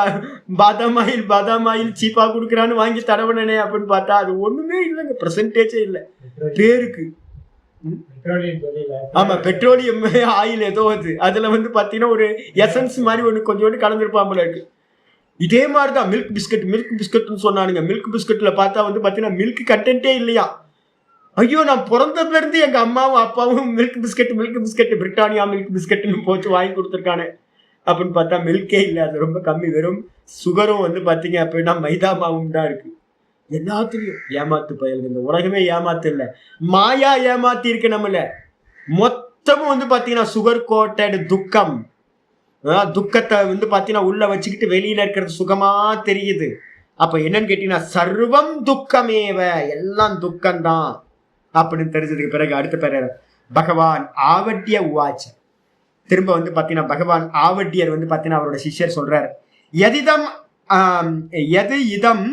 பாதாம் ஆயில் சீப்பா கொடுக்குறான்னு வாங்கி தடவனே அப்படின்னு பார்த்தா அது ஒண்ணுமே இல்லைங்க, பெர்சன்டேஜே இல்லை, பேருக்கு. ஆமா பெட்ரோலியம் ஆயில் ஏதோ அதுல வந்து பாத்தீங்கன்னா ஒரு எசன்ஸ் மாதிரி ஒண்ணு கொஞ்சோண்டு கலந்துருப்பாம்பல இருக்கு. இதே மாதிரிதான் மில்க் பிஸ்கட்னு சொன்னானுங்க. மில்க் பிஸ்கட்ல பார்த்தா வந்து பாத்தீங்கன்னா மில்க் கண்டென்ட்டே இல்லையா. ஐயோ நான் பிறந்ததுல இருந்து எங்க அம்மாவும் அப்பாவும் மில்க் பிஸ்கட் பிரிட்டானியா மில்க் பிஸ்கட்னு போட்டு வாங்கி கொடுத்துருக்கானே அப்படின்னு பார்த்தா மில்கே இல்லை, அது ரொம்ப கம்மி, வெறும் சுகரும் வந்து பாத்தீங்க அப்படின்னா மைதா மாவும் தான் இருக்கு. எல்லாத்துலயும் ஏமாத்து பயல், இந்த உலகமே ஏமாத்து இல்லை, மாயா ஏமாத்தி இருக்கு நம்மள. மொத்தமும் வந்து பாத்தீங்கன்னா சுகர் கோட்டட் துக்கம். துக்கத்தை வந்து பாத்தீங்கன்னா உள்ள வச்சுக்கிட்டு வெளியில இருக்கிறது சுகமா தெரியுது. அப்ப என்னன்னு கேட்டீங்கன்னா சர்வம் துக்கமேவ, எல்லாம் துக்கம்தான் அப்படின்னு தெரிஞ்சதுக்கு பிறகு அடுத்த பேர் பகவான் ஆவட்டிய உவாச்ச. திரும்ப வந்து பாத்தீங்கன்னா பகவான் ஆவட்டியர் வந்து பாத்தீங்கன்னா அவரோட சிஷ்யர் சொல்றாரு, எது இதம்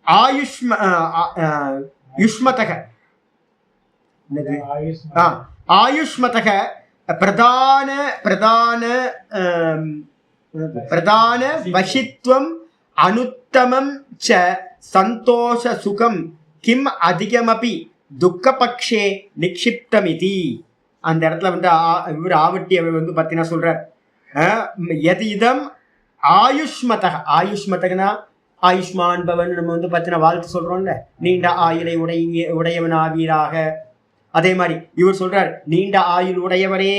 ஆயுஷ்மதக ஆயுஷ்மதக பிரதான பிரதான பிரதான வசித்வம் அனுத்தமம் ச சந்தோஷ சுகம் கிம் அதிகமபி துக்கப்பக்ஷே நிக்ஷிப்தமிதி. அந்த இடத்துல வந்து இவர் ஆவட்டி அவர் வந்து பார்த்தீங்கன்னா சொல்றார், எது இதம் ஆயுஷ்மதக, ஆயுஷ்மதகனா ஆயுஷ்மான் பவன் நம்ம வந்து பார்த்தீங்கன்னா வாழ்த்து சொல்றோம்ல, நீண்ட ஆயுளை உடையவன் ஆவீராக. அதே மாதிரி இவர் சொல்றார் நீண்ட ஆயுள் உடையவரே.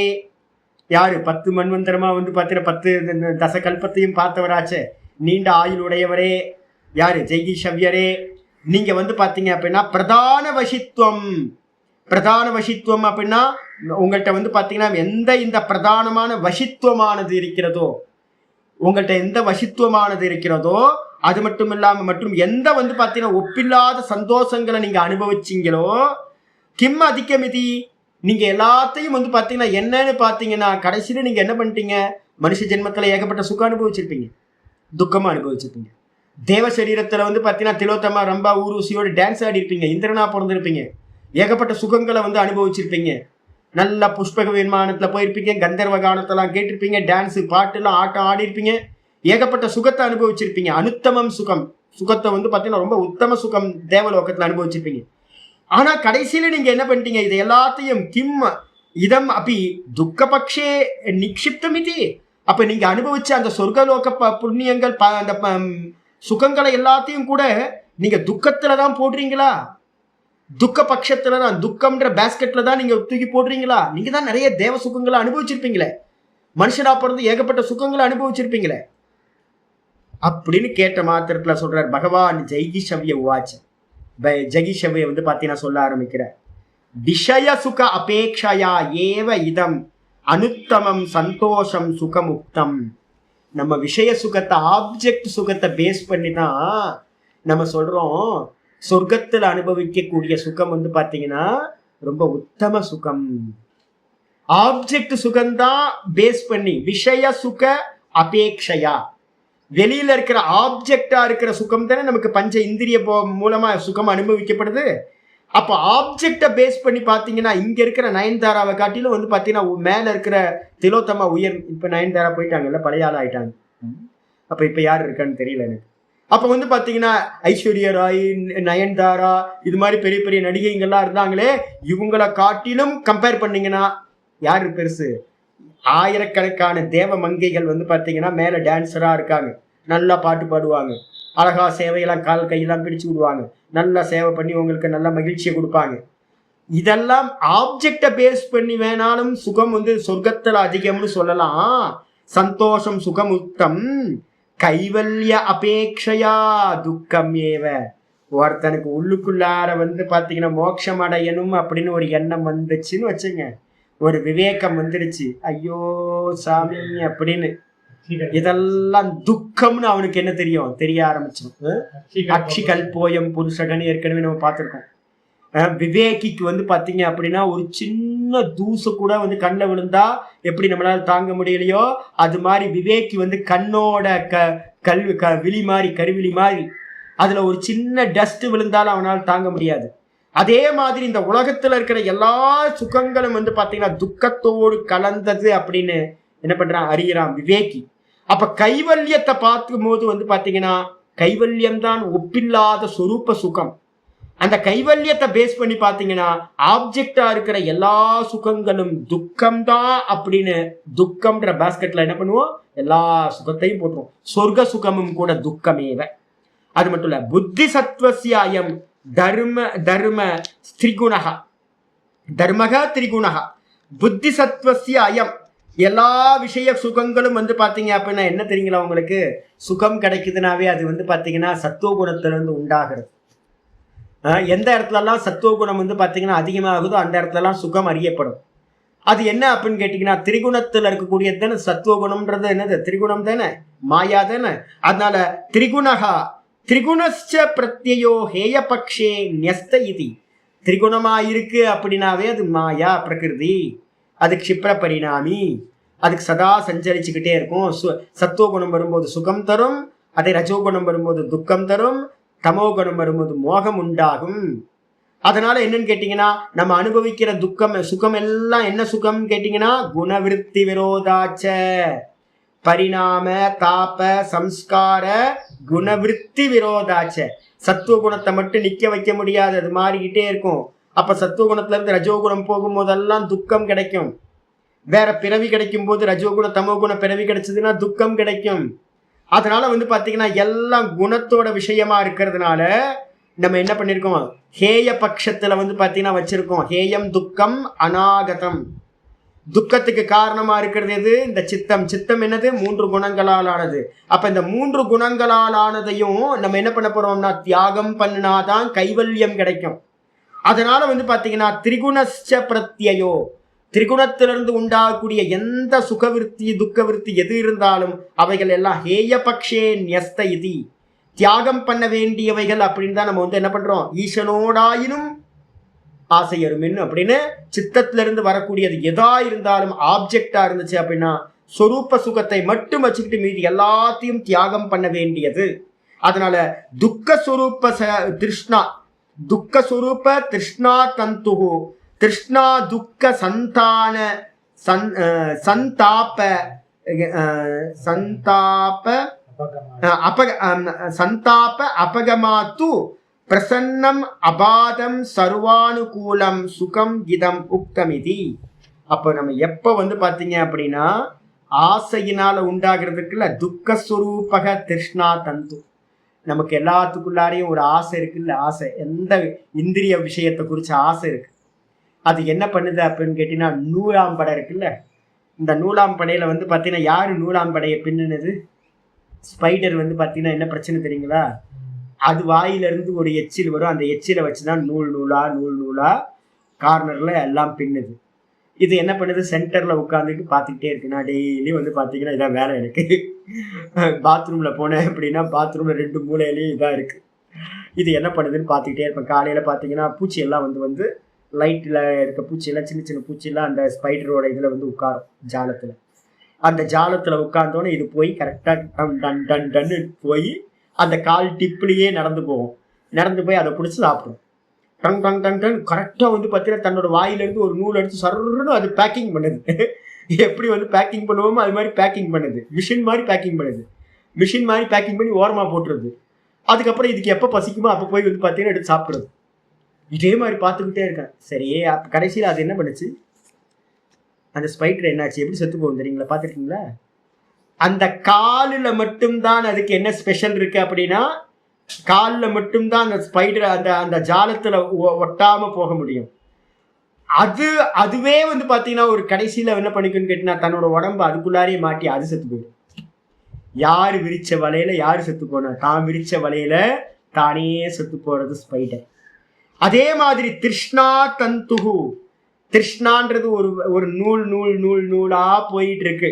யாரு 10 மன்வந்தரமா வந்து பார்த்தீங்கன்னா 10 தசகல்பத்தையும் பார்த்தவராச்சே, நீண்ட ஆயுள் உடையவரே யாரு ஜெய்கிஷவ்யரே. நீங்க வந்து பாத்தீங்க அப்படின்னா பிரதான வசித்துவம் அப்படின்னா உங்கள்கிட்ட வந்து பாத்தீங்கன்னா எந்த இந்த பிரதானமான வசித்துவமானது இருக்கிறதோ, உங்கள்கிட்ட எந்த வசித்துவமானது இருக்கிறதோ அது மட்டும் இல்லாம மற்றும் எந்த வந்து பாத்தீங்கன்னா ஒப்பில்லாத சந்தோஷங்களை நீங்க அனுபவிச்சீங்களோ கிம் அதிகமிதி, நீங்க எல்லாத்தையும் வந்து பாத்தீங்கன்னா என்னன்னு பாத்தீங்கன்னா கடைசியில நீங்க என்ன பண்ணிட்டீங்க, மனுஷ ஜென்மத்துல ஏகப்பட்ட சுகம் அனுபவிச்சிருப்பீங்க, துக்கமா அனுபவிச்சிருப்பீங்க. தேவ சரீரத்துல வந்து பாத்தீங்கன்னா திலோத்தமா ரம்பா ஊர்வசியோட டான்ஸ் ஆடி இருப்பீங்க, இந்திரனா பிறந்திருப்பீங்க, ஏகப்பட்ட சுகங்களை வந்து அனுபவிச்சிருப்பீங்க. நல்ல புஷ்பக விமானத்துல போயிருப்பீங்க, கந்தர்வ கானத்தெல்லாம் கேட்டிருப்பீங்க, டான்ஸ் பாட்டுலாம் ஆட்டம் ஆடி இருப்பீங்க, ஏகப்பட்ட சுகத்தை அனுபவிச்சிருப்பீங்க. அனுத்தமம் சுகத்தை வந்து பாத்தீங்கன்னா ரொம்ப உத்தம சுகம் தேவலோகத்துல அனுபவிச்சிருப்பீங்க. ஆனா கடைசியில நீங்க என்ன பண்ணிட்டீங்க, இது எல்லாத்தையும் கிம் இதம் அப்படி துக்கப்பக்ஷே நிக்ஷிப்தம் இது, அப்ப நீங்க அனுபவிச்ச அந்த சொர்க்கலோக புண்ணியங்கள் அந்த சுகங்களை எல்லாத்தையும் கூட நீங்க துக்கத்துல தான் போடுறீங்களா? துக்க பட்சத்துல தான், துக்கம்ன்ற பேஸ்கெட்ல தான் நீங்க தூக்கி போடுறீங்களா? நீங்க தான் நிறைய தேவ சுகங்களை அனுபவிச்சிருப்பீங்களே, மனுஷனா பிறந்து ஏகப்பட்ட சுகங்களை அனுபவிச்சிருப்பீங்களே அப்படின்னு கேட்ட மாத்திரத்துல சொல்றார் பகவான். ஜெய்கிஷவ்ய உவாச்ச, ஜெகிஷவ்ய வந்து பாத்தீங்கன்னா சொல்ல ஆரம்பிக்கிற, விஷய சுக அபேக்ஷயா ஏவ இதம் அனுத்தமம் சந்தோஷம் சுகமுக்தம். நம்ம விஷய சுகத்தை, ஆப்ஜெக்ட் சுகத்தை பேஸ் பண்ணி தான் நம்ம சொல்றோம் சொர்க்கத்துல அனுபவிக்கக்கூடிய சுகம் வந்து பாத்தீங்கன்னா ரொம்ப உத்தம சுகம். ஆப்ஜெக்ட் சுகம்தான் பேஸ் பண்ணி, விஷய சுக அபேக்ஷையா, வெளியில இருக்கிற ஆப்ஜெக்டா இருக்கிற சுகம் தானே நமக்கு பஞ்ச இந்திரிய மூலமா சுகம் அனுபவிக்கப்படுது. அப்ப ஆப்ஜெக்ட பேஸ் பண்ணி பாத்தீங்கன்னா இங்க இருக்கிற நயன்தாராவை காட்டிலும் வந்து பாத்தீங்கன்னா மேல இருக்கிற திலோத்தமா உயர். இப்ப நயன்தாரா போயிட்டாங்கல்ல, பழைய ஆள் ஆயிட்டாங்க. அப்ப இப்ப யாரு இருக்கான்னு தெரியல எனக்கு. அப்ப வந்து பாத்தீங்கன்னா ஐஸ்வர்யா ராய், நயன்தாரா, இது மாதிரி பெரிய பெரிய நடிகைங்கள்லாம் இருந்தாங்களே, இவங்களை காட்டிலும் கம்பேர் பண்ணீங்கன்னா யாரு பெருசு? ஆயிரக்கணக்கான தேவ மங்கைகள் வந்து பாத்தீங்கன்னா மேல டான்ஸரா இருக்காங்க, நல்லா பாட்டு பாடுவாங்க, அழகா சேவையெல்லாம் கால் கையெல்லாம் பிடிச்சு விடுவாங்க, நல்லா சேவை பண்ணி உங்களுக்கு நல்ல மகிழ்ச்சியை கொடுப்பாங்க. இதெல்லாம் ஆப்ஜெக்ட பேஸ் பண்ணி வேணாலும் சுகம் வந்து சொர்க்கத்துல அதிகம்னு சொல்லலாம். சந்தோஷம் சுகமுக்தம் கைவல்ய அபேக்ஷையா துக்கம் ஏவ. ஒருத்தனுக்கு உள்ளுக்குள்ளார வந்து பாத்தீங்கன்னா மோட்சம் அடையணும் அப்படின்னு ஒரு எண்ணம் வந்துச்சுன்னு வச்சுங்க, ஒரு விவேகம் வந்துடுச்சு, ஐயோ சாமி அப்படின்னு, இதெல்லாம் துக்கம்னு அவனுக்கு என்ன தெரியும், தெரிய ஆரம்பிச்சிடும். அக்ஷி கல்போயம் புருஷகன் ஏற்கனவே நம்ம பார்த்திருக்கோம். விவேகிக்கு வந்து பாத்தீங்க அப்படின்னா ஒரு சின்ன தூசு கூட வந்து கண்ணில் விழுந்தா எப்படி நம்மளால தாங்க முடியலையோ, அது மாதிரி விவேகி வந்து கண்ணோட விழி மாதிரி, கருவிழி மாதிரி, அதுல ஒரு சின்ன டஸ்ட் விழுந்தாலும் அவனால் தாங்க முடியாது. அதே மாதிரி இந்த உலகத்துல இருக்கிற எல்லா சுகங்களும் வந்து பாத்தீங்கன்னா துக்கத்தோடு கலந்தது அப்படின்னு என்ன பண்றான், அறிகிறான் விவேகி. அப்ப கைவல்யத்தை பார்க்கும் போது வந்து பாத்தீங்கன்னா கைவல்யம் தான் ஒப்பில்லாத சொரூப சுகம். அந்த கைவல்யத்தை பேஸ் பண்ணி பாத்தீங்கன்னா ஆப்ஜெக்டா இருக்கிற எல்லா சுகங்களும் துக்கம்தான் அப்படின்னு துக்கம்ன்ற பாஸ்கெட்ல என்ன பண்ணுவோம், எல்லா சுகத்தையும் போட்டுருவோம். சொர்க்க சுகமும் கூட துக்கமேவ. அது மட்டும் இல்ல, புத்தி சத்வசியாயம் தர்ம தர்ம திரிகுணக, தர்மக திரிகுணக புத்தி சத்வசிய அயம். எல்லா விஷய சுகங்களும் வந்து பாத்தீங்க அப்படின்னா என்ன தெரியுங்களா உங்களுக்கு, சுகம் கிடைக்குதுனாவே அது வந்து பாத்தீங்கன்னா சத்துவ குணத்திலிருந்து உண்டாகிறது. எந்த இடத்துலலாம் சத்துவ குணம் வந்து பாத்தீங்கன்னா அதிகமாகுதோ அந்த இடத்துலலாம் சுகம் அறியப்படும். அது என்ன அப்படின்னு கேட்டீங்கன்னா திரிகுணத்துல இருக்கக்கூடியது தானே சத்துவ குணம்ன்றது. என்னது திரிகுணம் தானே, மாயா தானே. அதனால திரிகுணகா திரிகுணஸ்ச பிரத்யயோ ஹேய பக்ஷே ன்யஸ்த இதி. திரிகுணமா இருக்கு அப்படின்னாவே அது மாயா பிரகிருதி, அது க்ஷிப்ர பரிணாமி, அதுக்கு சதா சஞ்சரிச்சுக்கிட்டே இருக்கும். சத்துவ குணம் வரும்போது சுகம் தரும், அதே ரஜோகுணம் வரும்போது துக்கம் தரும், தமோ குணம் வரும்போது மோகம் உண்டாகும். அதனால என்னன்னு கேட்டீங்கன்னா நம்ம அனுபவிக்கிற துக்கம் சுகம் எல்லாம் என்ன சுகம் கேட்டீங்கன்னா குணவிருத்தி விரோதாச்ச பரிணாம தாப சம்ஸ்கார குணவிருத்தி விரோதாச்ச. சத்துவ குணத்தை மட்டும் நிக்க வைக்க முடியாது, அது மாறிக்கிட்டே இருக்கும். அப்ப சத்துவ குணத்துல இருந்து ரஜோகுணம் போகும்போதெல்லாம் துக்கம் கிடைக்கும். வேற பிறவி கிடைக்கும் போது ரஜோகுண தமோகுண பிறவி கிடைச்சதுன்னா துக்கம் கிடைக்கும். அதனால வந்து பாத்தீங்கன்னா எல்லாம் குணத்தோட விஷயமா இருக்கிறதுனால நம்ம என்ன பண்ணிருக்கோம், ஹேய பட்சத்துல வந்து பாத்தீங்கன்னா வச்சிருக்கோம். ஹேயம் துக்கம் அநாகதம். துக்கத்துக்கு காரணமா இருக்கிறது எது, இந்த சித்தம். சித்தம் என்னது, 3 குணங்களால் ஆனது. அப்ப இந்த 3 குணங்களால் ஆனதையும் நம்ம என்ன பண்ண போறோம்னா தியாகம் பண்ணினாதான் கைவல்யம் கிடைக்கும். அதனால வந்து பாத்தீங்கன்னா திரிகுணஸ்ச பிரத்யயோ, திரிகுணத்திலிருந்து உண்டாகக்கூடிய எந்த சுகவிருத்தி துக்கவிருத்தி எது இருந்தாலும் அவைகள் எல்லாம் ஹேய பக்ஷே ன்யஸ்த இதி, தியாகம் பண்ண வேண்டியவைகள் அப்படின்னு தான் நம்ம வந்து என்ன பண்றோம், ஈசனோடாயினும் ஆசையருமின் அப்படின்னு சித்தத்திலிருந்து வரக்கூடியது எதா இருந்தாலும் ஆப்ஜெக்டா இருந்துச்சு அப்படின்னா சொரூப சுகத்தை மட்டும் வச்சுக்கிட்டு மீதி எல்லாத்தையும் தியாகம் பண்ண வேண்டியது. அதனால துக்க சுரூப திருஷ்ணா, துக்க சுரூப திருஷ்ணா தந்துகு, திருஷ்ணா துக்க சந்தான சந்தாப சந்தாப சந்தாப அபகமாத்து பிரசன்னம் அபாதம் சர்வானுகூலம் சுகம் இதம் உக்தமிதி. அப்போ நம்ம எப்போ வந்து பார்த்தீங்க அப்படின்னா ஆசையினால உண்டாகிறதுக்குள்ள துக்கஸ்வரூபக திருஷ்ணா தந்து. நமக்கு எல்லாத்துக்குள்ளாரையும் ஒரு ஆசை இருக்குல்ல, ஆசை, எந்த இந்திரிய விஷயத்தை குறிச்ச ஆசை இருக்கு. அது என்ன பண்ணுது அப்படின்னு கேட்டீங்கன்னா, நூலாம்படை இருக்குல்ல, இந்த நூலாம்படையில வந்து பார்த்தீங்கன்னா யாரு நூலாம்படையை பின்னுனது? ஸ்பைடர் வந்து பார்த்தீங்கன்னா என்ன பிரச்சனை தெரியுங்களா? அது வாயிலிருந்து ஒரு எச்சில் வரும், அந்த எச்சிலை வச்சுதான் நூல் நூலா நூல் நூலா கார்னர்ல எல்லாம் பின்னுது. இது என்ன பண்ணுது? சென்டர்ல உட்காந்துட்டு பார்த்துக்கிட்டே இருக்கு. நான் டெய்லி வந்து பார்த்தீங்கன்னா இதான் வேலை எனக்கு. பாத்ரூம்ல போனேன் அப்படின்னா பாத்ரூம்ல 2 மூலையிலையும் இதாக இருக்கு. இது என்ன பண்ணுதுன்னு பார்த்துக்கிட்டே இருப்பேன். காலையில பார்த்தீங்கன்னா பூச்சி எல்லாம் வந்து லைட்டில் இருக்க பூச்சியெல்லாம், சின்ன சின்ன பூச்சியெல்லாம் அந்த ஸ்பைடரோட இதில் வந்து உட்காரும் ஜாலத்தில். அந்த ஜாலத்தில் உட்கார்ந்தோன்னே இது போய் கரெக்டாக டன் டன் டன்னு போய் அந்த கால் டிப்லேயே நடந்து போகும். நடந்து போய் அதை பிடிச்சி சாப்பிடும். டங் டங் டங் டன் கரெக்டாக வந்து பார்த்தீங்கன்னா தன்னோட வாயிலேருந்து ஒரு நூல் எடுத்து சர்ன்னு அது பேக்கிங் பண்ணுது. எப்படி வந்து பேக்கிங் பண்ணுவோமோ அது மாதிரி பேக்கிங் பண்ணுது. மிஷின் மாதிரி பேக்கிங் பண்ணுது. மிஷின் மாதிரி பேக்கிங் பண்ணி ஓரமாக போட்டுருது. அதுக்கப்புறம் இதுக்கு எப்போ பசிக்குமோ அப்போ போய் வந்து பார்த்தீங்கன்னா எடுத்து சாப்பிட்றது. இதே மாதிரி பார்த்துக்கிட்டே இருக்கேன். சரி, அப்போ கடைசியில் அது என்ன பண்ணுச்சு? அந்த ஸ்பைடர் என்னாச்சு? எப்படி செத்து போகும் தெரியுங்களா? பார்த்துருக்கீங்களா? அந்த காலில் மட்டும்தான் அதுக்கு என்ன ஸ்பெஷல் இருக்கு அப்படின்னா, காலில் மட்டும்தான் அந்த ஸ்பைடர் அந்த ஜாலத்தில் ஒட்டாமல் போக முடியும். அதுவே வந்து பார்த்தீங்கன்னா ஒரு கடைசியில் என்ன பண்ணிக்குன்னு கேட்டீங்கன்னா தன்னோட உடம்பு அதுக்குள்ளாரையே மாட்டி அது செத்து போயிடும். யார் விரிச்ச வலையில யார் செத்து போனா? தான் விரிச்ச வலையில தானே செத்து போறது ஸ்பைடர். அதே மாதிரி திருஷ்ணா தந்துகு, திருஷ்ணான்றது ஒரு நூல் நூல் நூல் நூலா போயிட்டு இருக்கு.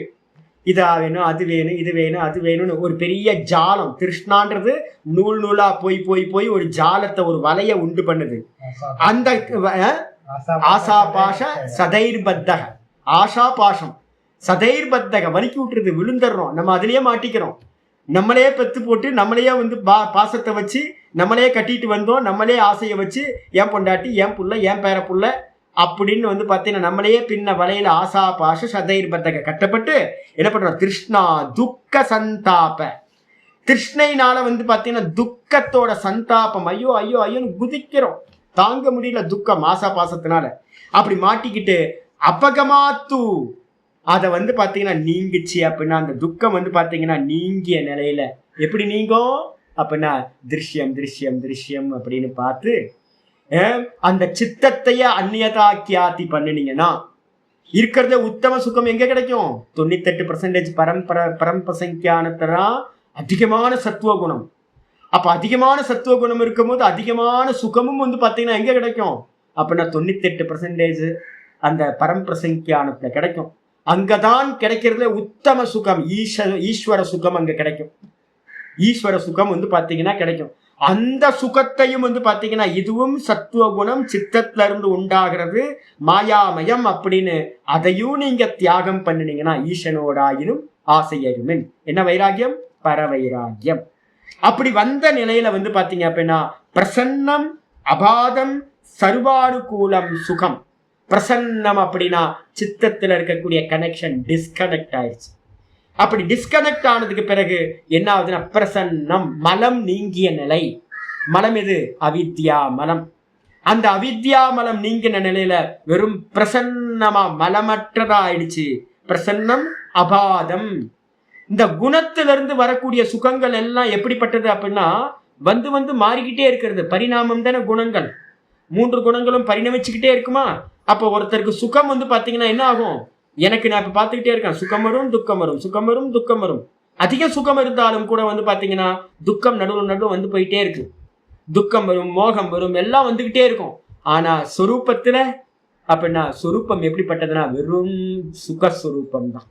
இதா வேணும், அது வேணும், இது வேணும், அது வேணும்னு ஒரு பெரிய ஜாலம். திருஷ்ணான்றது நூல் நூலா போய் போய் போய் ஒரு ஜாலத்தை, ஒரு வலைய உண்டு பண்ணுது. அந்த ஆசாபாஷ சதைர்பத்தக, ஆஷா பாஷம் சதைர்பத்தக வலிக்கி விட்டுருது. விழுந்துடுறோம், நம்ம அதுலயே மாட்டிக்கிறோம். நம்மளே பெத்து போட்டு நம்மளையே வந்து பாசத்தை வச்சு நம்மளே கட்டிட்டு வந்தோம். நம்மளே ஆசையை வச்சு ஏன் பொண்டாட்டி, ஏன் புள்ள, ஏன் பேர புள்ள அப்படின்னு வந்து பார்த்தீங்கன்னா நம்மளையே பின்ன வலையில ஆசா பாஷ சதைர்பத்தக கட்டப்பட்டு என்ன பண்றோம்? திருஷ்ணா துக்க சந்தாப, கிருஷ்ணையினால வந்து பார்த்தீங்கன்னா துக்கத்தோட சந்தாபம், ஐயோ ஐயோ ஐயோன்னு குதிக்கிறோம். தாங்க முடியல துக்கம் ஆசா பாசத்தினால. அப்படி மாட்டிக்கிட்டு அபகமாத்து, அதை வந்து பார்த்தீங்கன்னா நீங்கிச்சு அப்படின்னா அந்த துக்கம் வந்து பார்த்தீங்கன்னா நீங்கிய நிலையில எப்படி நீங்கும் அப்படின்னா திருஷ்யம் திருஷ்யம் திருஷ்யம் அப்படின்னு பார்த்து அந்த சித்தத்தைய அந்நியதாக்கியாத்தி பண்ணினீங்கன்னா இருக்கிறத உத்தம சுகம் எங்க கிடைக்கும்? 98% பரம்பசங்கியானத்தான் அதிகமான சத்துவ குணம். அப்ப அதிகமான சத்துவ குணம் இருக்கும் போது அதிகமான சுகமும் வந்து பார்த்தீங்கன்னா எங்க கிடைக்கும் அப்படின்னா 98% அந்த பரம்பிரசங்கியானத்துல கிடைக்கும். அங்கதான் கிடைக்கிறதுல உத்தம சுகம், ஈஸ்வர சுகம் அங்க கிடைக்கும். ஈஸ்வர சுகம் வந்து பாத்தீங்கன்னா கிடைக்கும். அந்த சுகத்தையும் வந்து பாத்தீங்கன்னா இதுவும் சத்துவ குணம் சித்தத்துல இருந்து உண்டாகிறது, மாயாமயம் அப்படின்னு அதையும் நீங்க தியாகம் பண்ணினீங்கன்னா ஈசனோடாயினும் ஆசையருமின். என்ன வைராகியம்? பரவைராகியம். அப்படி வந்த நிலையில வந்து பாத்தீங்க அப்படின்னா பிரசன்னம் அபாதம் சர்வானுகூலம் சுகம். பிரசன்னம் அப்படின்னா சித்தத்தில் இருக்கக்கூடிய கனெக்ஷன் டிஸ்கனெக்ட் ஆயிடுச்சு. அப்படி டிஸ்கனெக்ட் ஆனதுக்கு பிறகு என்ன ஆகுதுன்னா பிரசன்னம், மலம் நீங்கிய நிலை. மலம் எது? அவித்யா மலம். அந்த அவித்யா மலம் நீங்கின நிலையில வெறும் பிரசன்னமா மலமற்றதா ஆயிடுச்சு. பிரசன்னம் அபாதம். இந்த குணத்திலிருந்து வரக்கூடிய சுகங்கள் எல்லாம் எப்படிப்பட்டது அப்படின்னா வந்து வந்து மாறிக்கிட்டே இருக்கிறது. பரிணாமம் தானே குணங்கள். 3 குணங்களும் பரிணமிச்சுக்கிட்டே இருக்குமா? அப்போ ஒருத்தருக்கு சுகம் வந்து பார்த்தீங்கன்னா என்ன ஆகும்? எனக்கு நான் இப்போ பார்த்துக்கிட்டே இருக்கேன், சுகம் வரும் துக்கம் வரும், சுகம் வரும் துக்கம் வரும். அதிக சுகம் இருந்தாலும் கூட வந்து பார்த்தீங்கன்னா துக்கம் நடுவில் நடுவில் வந்து போயிட்டே இருக்கு. துக்கம் வரும், மோகம் வரும், எல்லாம் வந்துக்கிட்டே இருக்கும். ஆனால் சொரூபத்தில் அப்படின்னா சொரூபம் எப்படிப்பட்டதுன்னா வெறும் சுகஸ்வரூபம் தான்.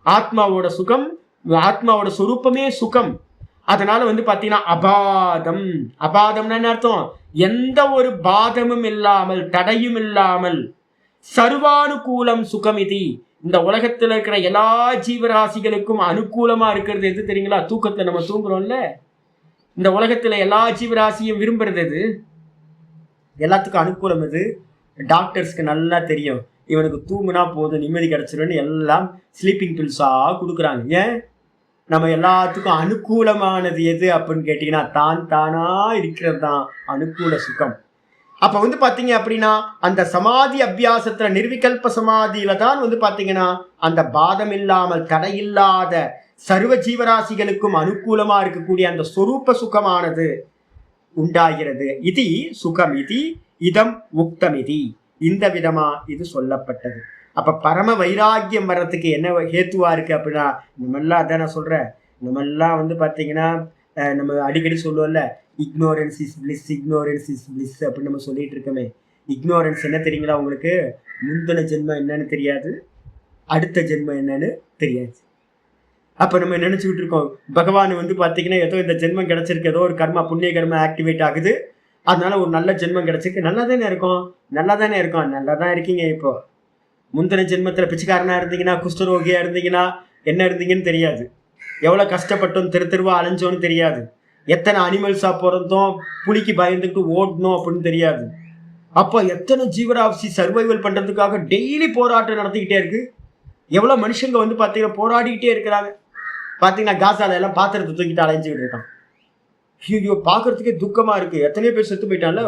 ஆத்மாவோட சுகம், ஆத்மாவோட சொரூபமே சுகம். அதனால வந்து பார்த்தீங்கன்னா அபாதம். அபாதம்னா என்ன அர்த்தம்? எந்த ஒரு பாதமும் இல்லாமல், தடையும் இல்லாமல், சர்வானுகூலம் சுகமிதி. இந்த உலகத்தில் இருக்கிற எல்லா ஜீவராசிகளுக்கும் அனுகூலமா இருக்கிறது எது தெரியுங்களா? தூக்கத்தை நம்ம தூங்குறோம்ல, இந்த உலகத்துல எல்லா ஜீவராசியும் விரும்புறது எது? எல்லாத்துக்கும் அனுகூலம் எது? டாக்டர்ஸ்க்கு நல்லா தெரியும், இவனுக்கு தூங்குனா போதும் நிம்மதி கிடைச்சிருன்னு எல்லாம் ஸ்லீப்பிங் பில்ஸா கொடுக்குறாங்க. ஏன்? நம்ம எல்லாத்துக்கும் அனுகூலமானது எது அப்படின்னு கேட்டீங்கன்னா தான் தானா இருக்கிறது தான் அனுகூல சுகம். அப்ப வந்து பாத்தீங்க அப்படின்னா அந்த சமாதி அபியாசத்துல நிர்விகல்ப சமாதியில தான் வந்து பாத்தீங்கன்னா அந்த பாதம் இல்லாமல் தடையில்லாத சர்வ ஜீவராசிகளுக்கும் அனுகூலமா இருக்கக்கூடிய அந்த சொரூப சுகமானது உண்டாகிறது. இது சுகம் இது இதம் உக்தமிதி, இந்த விதமா இது சொல்லப்பட்டது. அப்ப பரம வைராக்கியம் வர்றதுக்கு என்ன ஹேத்துவா இருக்கு அப்படின்னா, நம்மெல்லாம் அதான் நான் சொல்றேன், நம்மெல்லாம் வந்து பாத்தீங்கன்னா நம்ம அடிக்கடி சொல்லுவோம்ல, ignorance is bliss, ignorance is bliss அப்படின்னு நம்ம சொல்லிட்டு இருக்கோமே. இக்னோரன்ஸ் என்ன தெரியுங்களா உங்களுக்கு? முந்தின ஜென்மம் என்னன்னு தெரியாது, அடுத்த ஜென்மம் என்னன்னு தெரியாது. அப்போ நம்ம நினச்சிக்கிட்டு இருக்கோம் பகவான் வந்து பார்த்தீங்கன்னா ஏதோ இந்த ஜென்மம் கிடச்சிருக்கு, ஏதோ ஒரு கர்மா புண்ணிய கர்மா ஆக்டிவேட் ஆகுது, அதனால ஒரு நல்ல ஜென்மம் கிடச்சிருக்கு, நல்லா தானே இருக்கும், நல்லா தானே இருக்கும், நல்லா தான் இருக்கீங்க. இப்போ முந்தின ஜென்மத்தில் பிச்சைக்காரனாக இருந்தீங்கன்னா, குஷ்டரோகியாக இருந்தீங்கன்னா என்ன இருந்தீங்கன்னு தெரியாது, எவ்வளோ கஷ்டப்பட்டோம், தெருவா அலைஞ்சோன்னு தெரியாது, எத்தனை அனிமல்ஸாக பிறந்தோம், புலிக்கு பயந்துட்டு ஓடணும் அப்படின்னு தெரியாது. அப்போ எத்தனை ஜீவராசி சர்வைவல் பண்ணுறதுக்காக டெய்லி போராட்டம் நடத்திக்கிட்டே இருக்கு. எவ்வளோ மனுஷங்க வந்து பார்த்தீங்கன்னா போராடிக்கிட்டே இருக்கிறாங்க. பார்த்தீங்கன்னா காசால எல்லாம் பாத்திரத்தை தூக்கிட்டு அலைஞ்சிக்கிட்டு இருக்கான். ஐயோ பார்க்கறதுக்கே துக்கமாக இருக்குது. எத்தனையோ பேர் செத்து போயிட்டாங்க,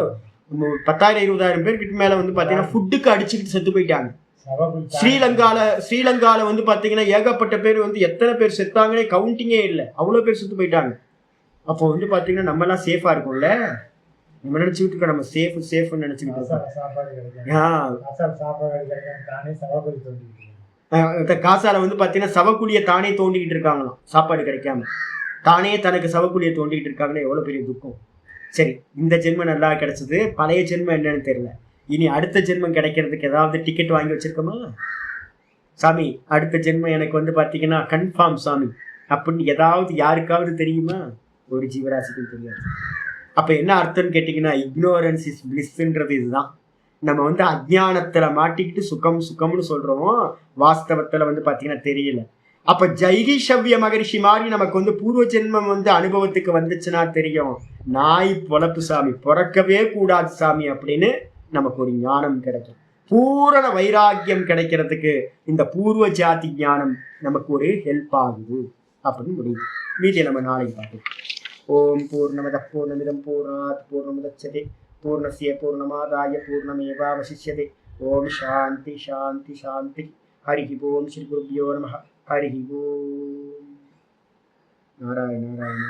10,000-20,000 பேர்கிட்ட மேலே வந்து பார்த்தீங்கன்னா ஃபுட்டுக்கு அடிச்சுக்கிட்டு செத்து போயிட்டாங்க. ஸ்ரீலங்கால வந்து பார்த்தீங்கன்னா ஏகப்பட்ட பேர் வந்து எத்தனை பேர் செத்தாங்கன்னே கவுண்டிங்கே இல்லை, அவ்வளோ பேர் செத்து போயிட்டாங்க. அப்போ வந்து பார்த்தீங்கன்னா நம்மலாம் சேஃபாக இருக்கும்ல, நம்ம நினச்சிக்கிட்டு இருக்கோம் நம்ம சேஃப்னு நினச்சிக்கிட்டு இருக்கோம். காசால வந்து பார்த்தீங்கன்னா சவக்குழியை தானே தோண்டிக்கிட்டு இருக்காங்களாம், சாப்பாடு கிடைக்காம தானே தனக்கு சவக்குழியை தோண்டிக்கிட்டு இருக்காங்கன்னா எவ்வளோ பெரிய துக்கம். சரி, இந்த ஜென்மம் நல்லா கிடைச்சது, பழைய ஜென்மம் என்னன்னு தெரியல, இனி அடுத்த ஜென்மம் கிடைக்கிறதுக்கு ஏதாவது டிக்கெட் வாங்கி வச்சிருக்கோமா? சாமி அடுத்த ஜென்மம் எனக்கு வந்து பார்த்தீங்கன்னா கன்ஃபார்ம் சாமி அப்படின்னு ஏதாவது யாருக்காவது தெரியுமா? ஒரு ஜீவராசிக்கும் தெரியாது. அப்போ என்ன அர்த்தம்னு கேட்டிங்கன்னா, இக்னோரன்ஸ் இஸ் பிளிஸ்ன்றது இதுதான். நம்ம வந்து அஜ்ஞானத்துல மாட்டிக்கிட்டு சுகம்னு சொல்றோம், வாஸ்தவத்துல வந்து பாத்தீங்கன்னா தெரியல. அப்ப ஜைகிஷவ்ய மகரிஷி மாதிரி நமக்கு வந்து பூர்வ ஜென்மம் வந்து அனுபவத்துக்கு வந்துச்சுன்னா தெரியும், நாய் பொழப்பு சாமி, பிறக்கவே கூடாது சாமி அப்படின்னு நமக்கு ஒரு ஞானம் கிடைக்கும். பூரண வைராக்கியம் கிடைக்கிறதுக்கு இந்த பூர்வ ஜாதி ஞானம் நமக்கு ஒரு ஹெல்ப் ஆகுது அப்படின்னு முடியுது. மீதியை நம்ம நாளைக்கு பார்க்கலாம். ஓம் பூர்ணமத பூர்ணமிதம் பூர்ணாத் பூர்ணமுதச்யதே பூர்ணஸ்ய பூர்ணமாதாய பூர்ணமேவாவசிஷ்யதே. ஓம் சாந்தி சாந்தி சாந்தி. ஹரி ஓம் ஸ்ரீ குருப்யோ நமः. ஹரி ஓம். நாராயண நாராயண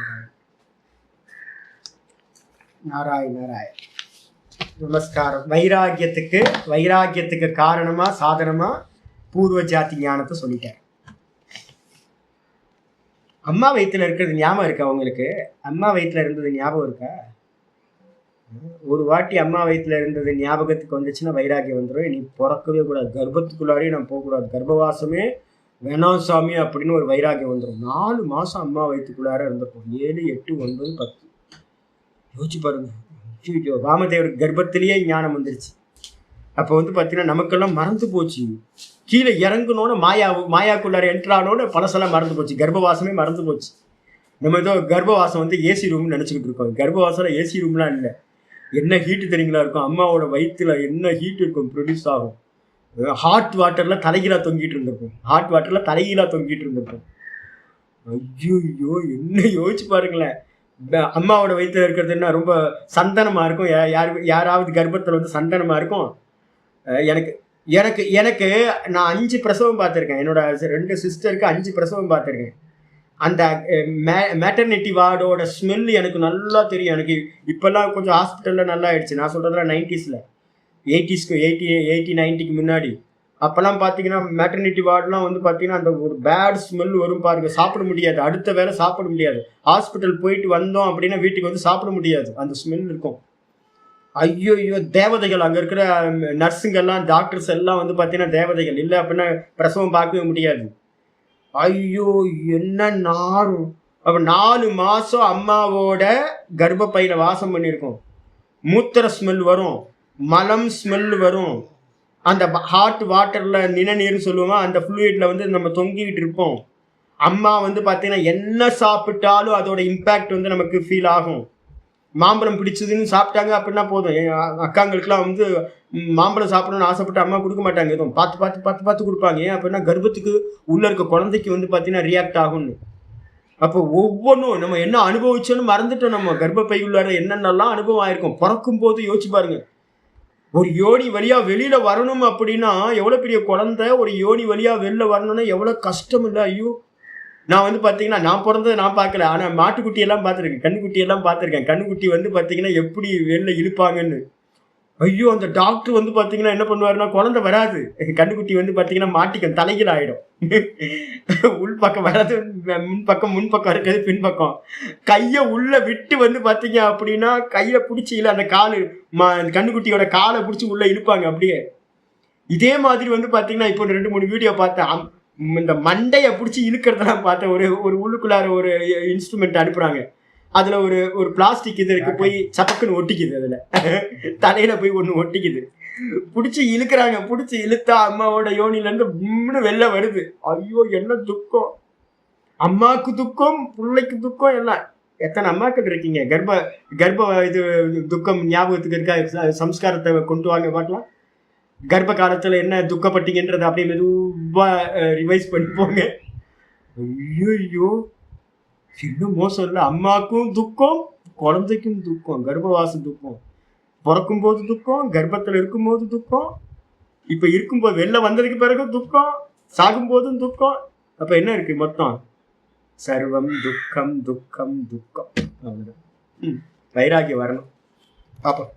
நாராயண நாராயண. நமஸ்காரம். வைராக்கியத்துக்கு காரணமா சாதனமா பூர்வ ஜாதி ஞானத்தை சொல்லிட்டேன். அம்மா வயிற்றுல இருக்கிறது ஞாபகம் இருக்கா உங்களுக்கு? அம்மா வயிற்றுல இருந்தது ஞாபகம் இருக்கா? ஒரு வாட்டி அம்மா வயிற்றுல இருந்தது ஞாபகத்துக்கு வந்துச்சுன்னா வைராக்கியம் வந்துடும். நீ பிறக்கவே கூடாது, கர்ப்பத்துக்குள்ளாரே நான் போகக்கூடாது, கர்ப்பவாசமே வேணாம் சாமி அப்படின்னு ஒரு வைராக்கியம் வந்துடும். 4 மாதம் அம்மா வயிற்றுக்குள்ளார இருந்திருக்கும், 7, 8, 9, 10. யோசிச்சு பாருங்க. வாமதேவருக்கு கர்ப்பத்திலேயே ஞானம் வந்துருச்சு. அப்போ வந்து பார்த்தீங்கன்னா நமக்கெல்லாம் மறந்து போச்சு. கீழே இறங்கணுன்னு மாயாக்குள்ளார என்ட்ரானோன்னு பழசெல்லாம் மறந்து போச்சு, கர்ப்பவாசமே மறந்து போச்சு. நம்ம ஏதோ கர்ப்பவாசம் வந்து ஏசி ரூம்னு நினச்சிக்கிட்டு இருக்கோம். கர்ப்பவாசம் ஏசி ரூம்லாம் இல்லை. என்ன ஹீட்டு தெரியுங்களா இருக்கும், அம்மாவோட வயிற்றுல என்ன ஹீட் இருக்கும் ப்ரொடியூஸ் ஆகும். ஹாட் வாட்டரில் தலைகீழாக தொங்கிட்டு இருந்திருக்கும், ஐயோ என்ன யோசிச்சு பாருங்களேன். அம்மாவோட வயிற்றுல இருக்கிறதுன்னா ரொம்ப சந்தனமாக இருக்கும். யாராவது கர்ப்பத்தில் வந்து சந்தனமாக இருக்கும். எனக்கு எனக்கு எனக்கு நான் 5 பிரசவம் பார்த்துருக்கேன். என்னோட 2 சிஸ்டருக்கு 5 பிரசவம் பார்த்துருக்கேன். அந்த மேட்டர்னிட்டி வார்டோட ஸ்மெல் எனக்கு நல்லா தெரியும். எனக்கு இப்போல்லாம் கொஞ்சம் ஹாஸ்பிட்டலில் நல்லா ஆயிடுச்சு. நான் சொல்கிறதுலாம் 90s, 80 90க்கு முன்னாடி. அப்போல்லாம் பார்த்தீங்கன்னா மேட்டர்னிட்டி வார்டெலாம் வந்து பார்த்தீங்கன்னா அந்த ஒரு பேட் ஸ்மெல் வரும் பாருங்க, சாப்பிட முடியாது, அடுத்த வேளை சாப்பிட முடியாது. ஹாஸ்பிட்டல் போயிட்டு வந்தோம் அப்படின்னா வீட்டுக்கு வந்து சாப்பிட முடியாது, அந்த ஸ்மெல் இருக்கும். ஐயோ தேவதைகள், அங்கே இருக்கிற நர்ஸுங்கெல்லாம் டாக்டர்ஸ் எல்லாம் வந்து பார்த்தீங்கன்னா தேவதைகள். இல்லை அப்படின்னா பிரசவம் பார்க்கவே முடியாது. ஐயோ என்ன நாரும். அப்போ 4 மாதம் அம்மாவோட கர்ப்பப்பையில வாசம் பண்ணியிருக்கோம். மூத்திர ஸ்மெல் வரும், மலம் ஸ்மெல் வரும். அந்த ஹாட் வாட்டரில் நிணநீர்னு சொல்லுவோம், அந்த ஃப்ளூயிட்ல வந்து நம்ம தொங்கிக்கிட்டு இருப்போம். அம்மா வந்து பார்த்தீங்கன்னா என்ன சாப்பிட்டாலும் அதோட இம்பேக்ட் வந்து நமக்கு ஃபீல் ஆகும். மாம்பழம் பிடிச்சதுன்னு சாப்பிட்டாங்க அப்படின்னா போதும். அக்காங்களுக்குலாம் வந்து மாம்பழம் சாப்பிடணும்னு ஆசைப்பட்டு அம்மா கொடுக்க மாட்டாங்க, எதுவும் பார்த்து கொடுப்பாங்க. ஏன் அப்படின்னா கர்ப்பத்துக்கு உள்ள இருக்க குழந்தைக்கு வந்து பார்த்தீங்கன்னா ரியாக்ட் ஆகும்னு. அப்போ ஒவ்வொன்றும் நம்ம என்ன அனுபவிச்சோன்னு மறந்துட்டோம். நம்ம கர்ப்பப்பை உள்ளார என்னென்னலாம் அனுபவம் ஆயிருக்கும். பிறக்கும் போது யோசிச்சு பாருங்க, ஒரு யோனி வழியா வெளியில வரணும் அப்படின்னா எவ்வளவு பெரிய குழந்தை ஒரு யோனி வழியா வெளில வரணும்னா எவ்வளவு கஷ்டம் இல்லை. ஐயோ, நான் வந்து பாத்தீங்கன்னா நான் பிறந்ததை நான் பார்க்கல, ஆனா மாட்டுக்குட்டி எல்லாம் பார்த்துருக்கேன், கண்ணுக்குட்டி எல்லாம் பார்த்துருக்கேன். கண்ணுக்குட்டி வந்து பாத்தீங்கன்னா எப்படி வெளில இழுப்பாங்கன்னு. ஐயோ, அந்த டாக்டர் வந்து பாத்தீங்கன்னா என்ன பண்ணுவாருன்னா, குழந்தை வராது, கண்ணுக்குட்டி வந்து பாத்தீங்கன்னா மாட்டிக்கும், தலைகீழ ஆயிடும். உள்பக்கம் வராது, முன்பக்கம் இருக்கிறது பின்பக்கம். கைய உள்ள விட்டு வந்து பாத்தீங்க அப்படின்னா கையில பிடிச்சி இல்ல அந்த காலு கண்ணுக்குட்டியோட காலை பிடிச்சி உள்ள இழுப்பாங்க அப்படியே. இதே மாதிரி வந்து பாத்தீங்கன்னா இப்போ 2-3 வீடியோ பார்த்தேன், இந்த மண்டைய பிடிச்சி இழுக்கிறதெல்லாம் பார்த்தேன். ஒரு உள்ளுக்குள்ளார ஒரு இன்ஸ்ட்ருமெண்ட் அனுப்புறாங்க, அதுல ஒரு பிளாஸ்டிக் இது இருக்கு, போய் சப்பக்குன்னு ஒட்டிக்குது, அதுல தலையில போய் ஒண்ணு ஒட்டிக்குது, புடிச்சு இழுக்கிறாங்க. புடிச்சு இழுத்தா அம்மாவோட யோனில இருந்து வெளில வருது. ஐயோ, என்ன துக்கம், அம்மாவுக்கு துக்கம், பிள்ளைக்கு துக்கம் எல்லாம். எத்தனை அம்மாக்கள் இருக்கீங்க, கர்ப்ப இது துக்கம் ஞாபகத்துக்கு இருக்கா? சம்ஸ்காரத்தை கொண்டு வாங்க பார்க்கலாம். கர்ப்ப காலத்துல என்ன துக்கப்பட்டீங்கன்றத அப்படியே மெதுவா ரிவைஸ் பண்ணி போங்க. ஐயோ, இன்னும் மோசம் இல்லை, அம்மாவுக்கும் துக்கம், குழந்தைக்கும் துக்கம், கர்ப்பவாச துக்கம், பிறக்கும் போது துக்கம், கர்ப்பத்தில் இருக்கும்போது துக்கம், இப்ப இருக்கும்போது வெளில வந்ததுக்கு பிறகு துக்கம், சாகும் போதும் துக்கம். அப்ப என்ன இருக்கு மொத்தம்? சர்வம் துக்கம் துக்கம் துக்கம். வைராகியம் வரணும். பாப்போம்.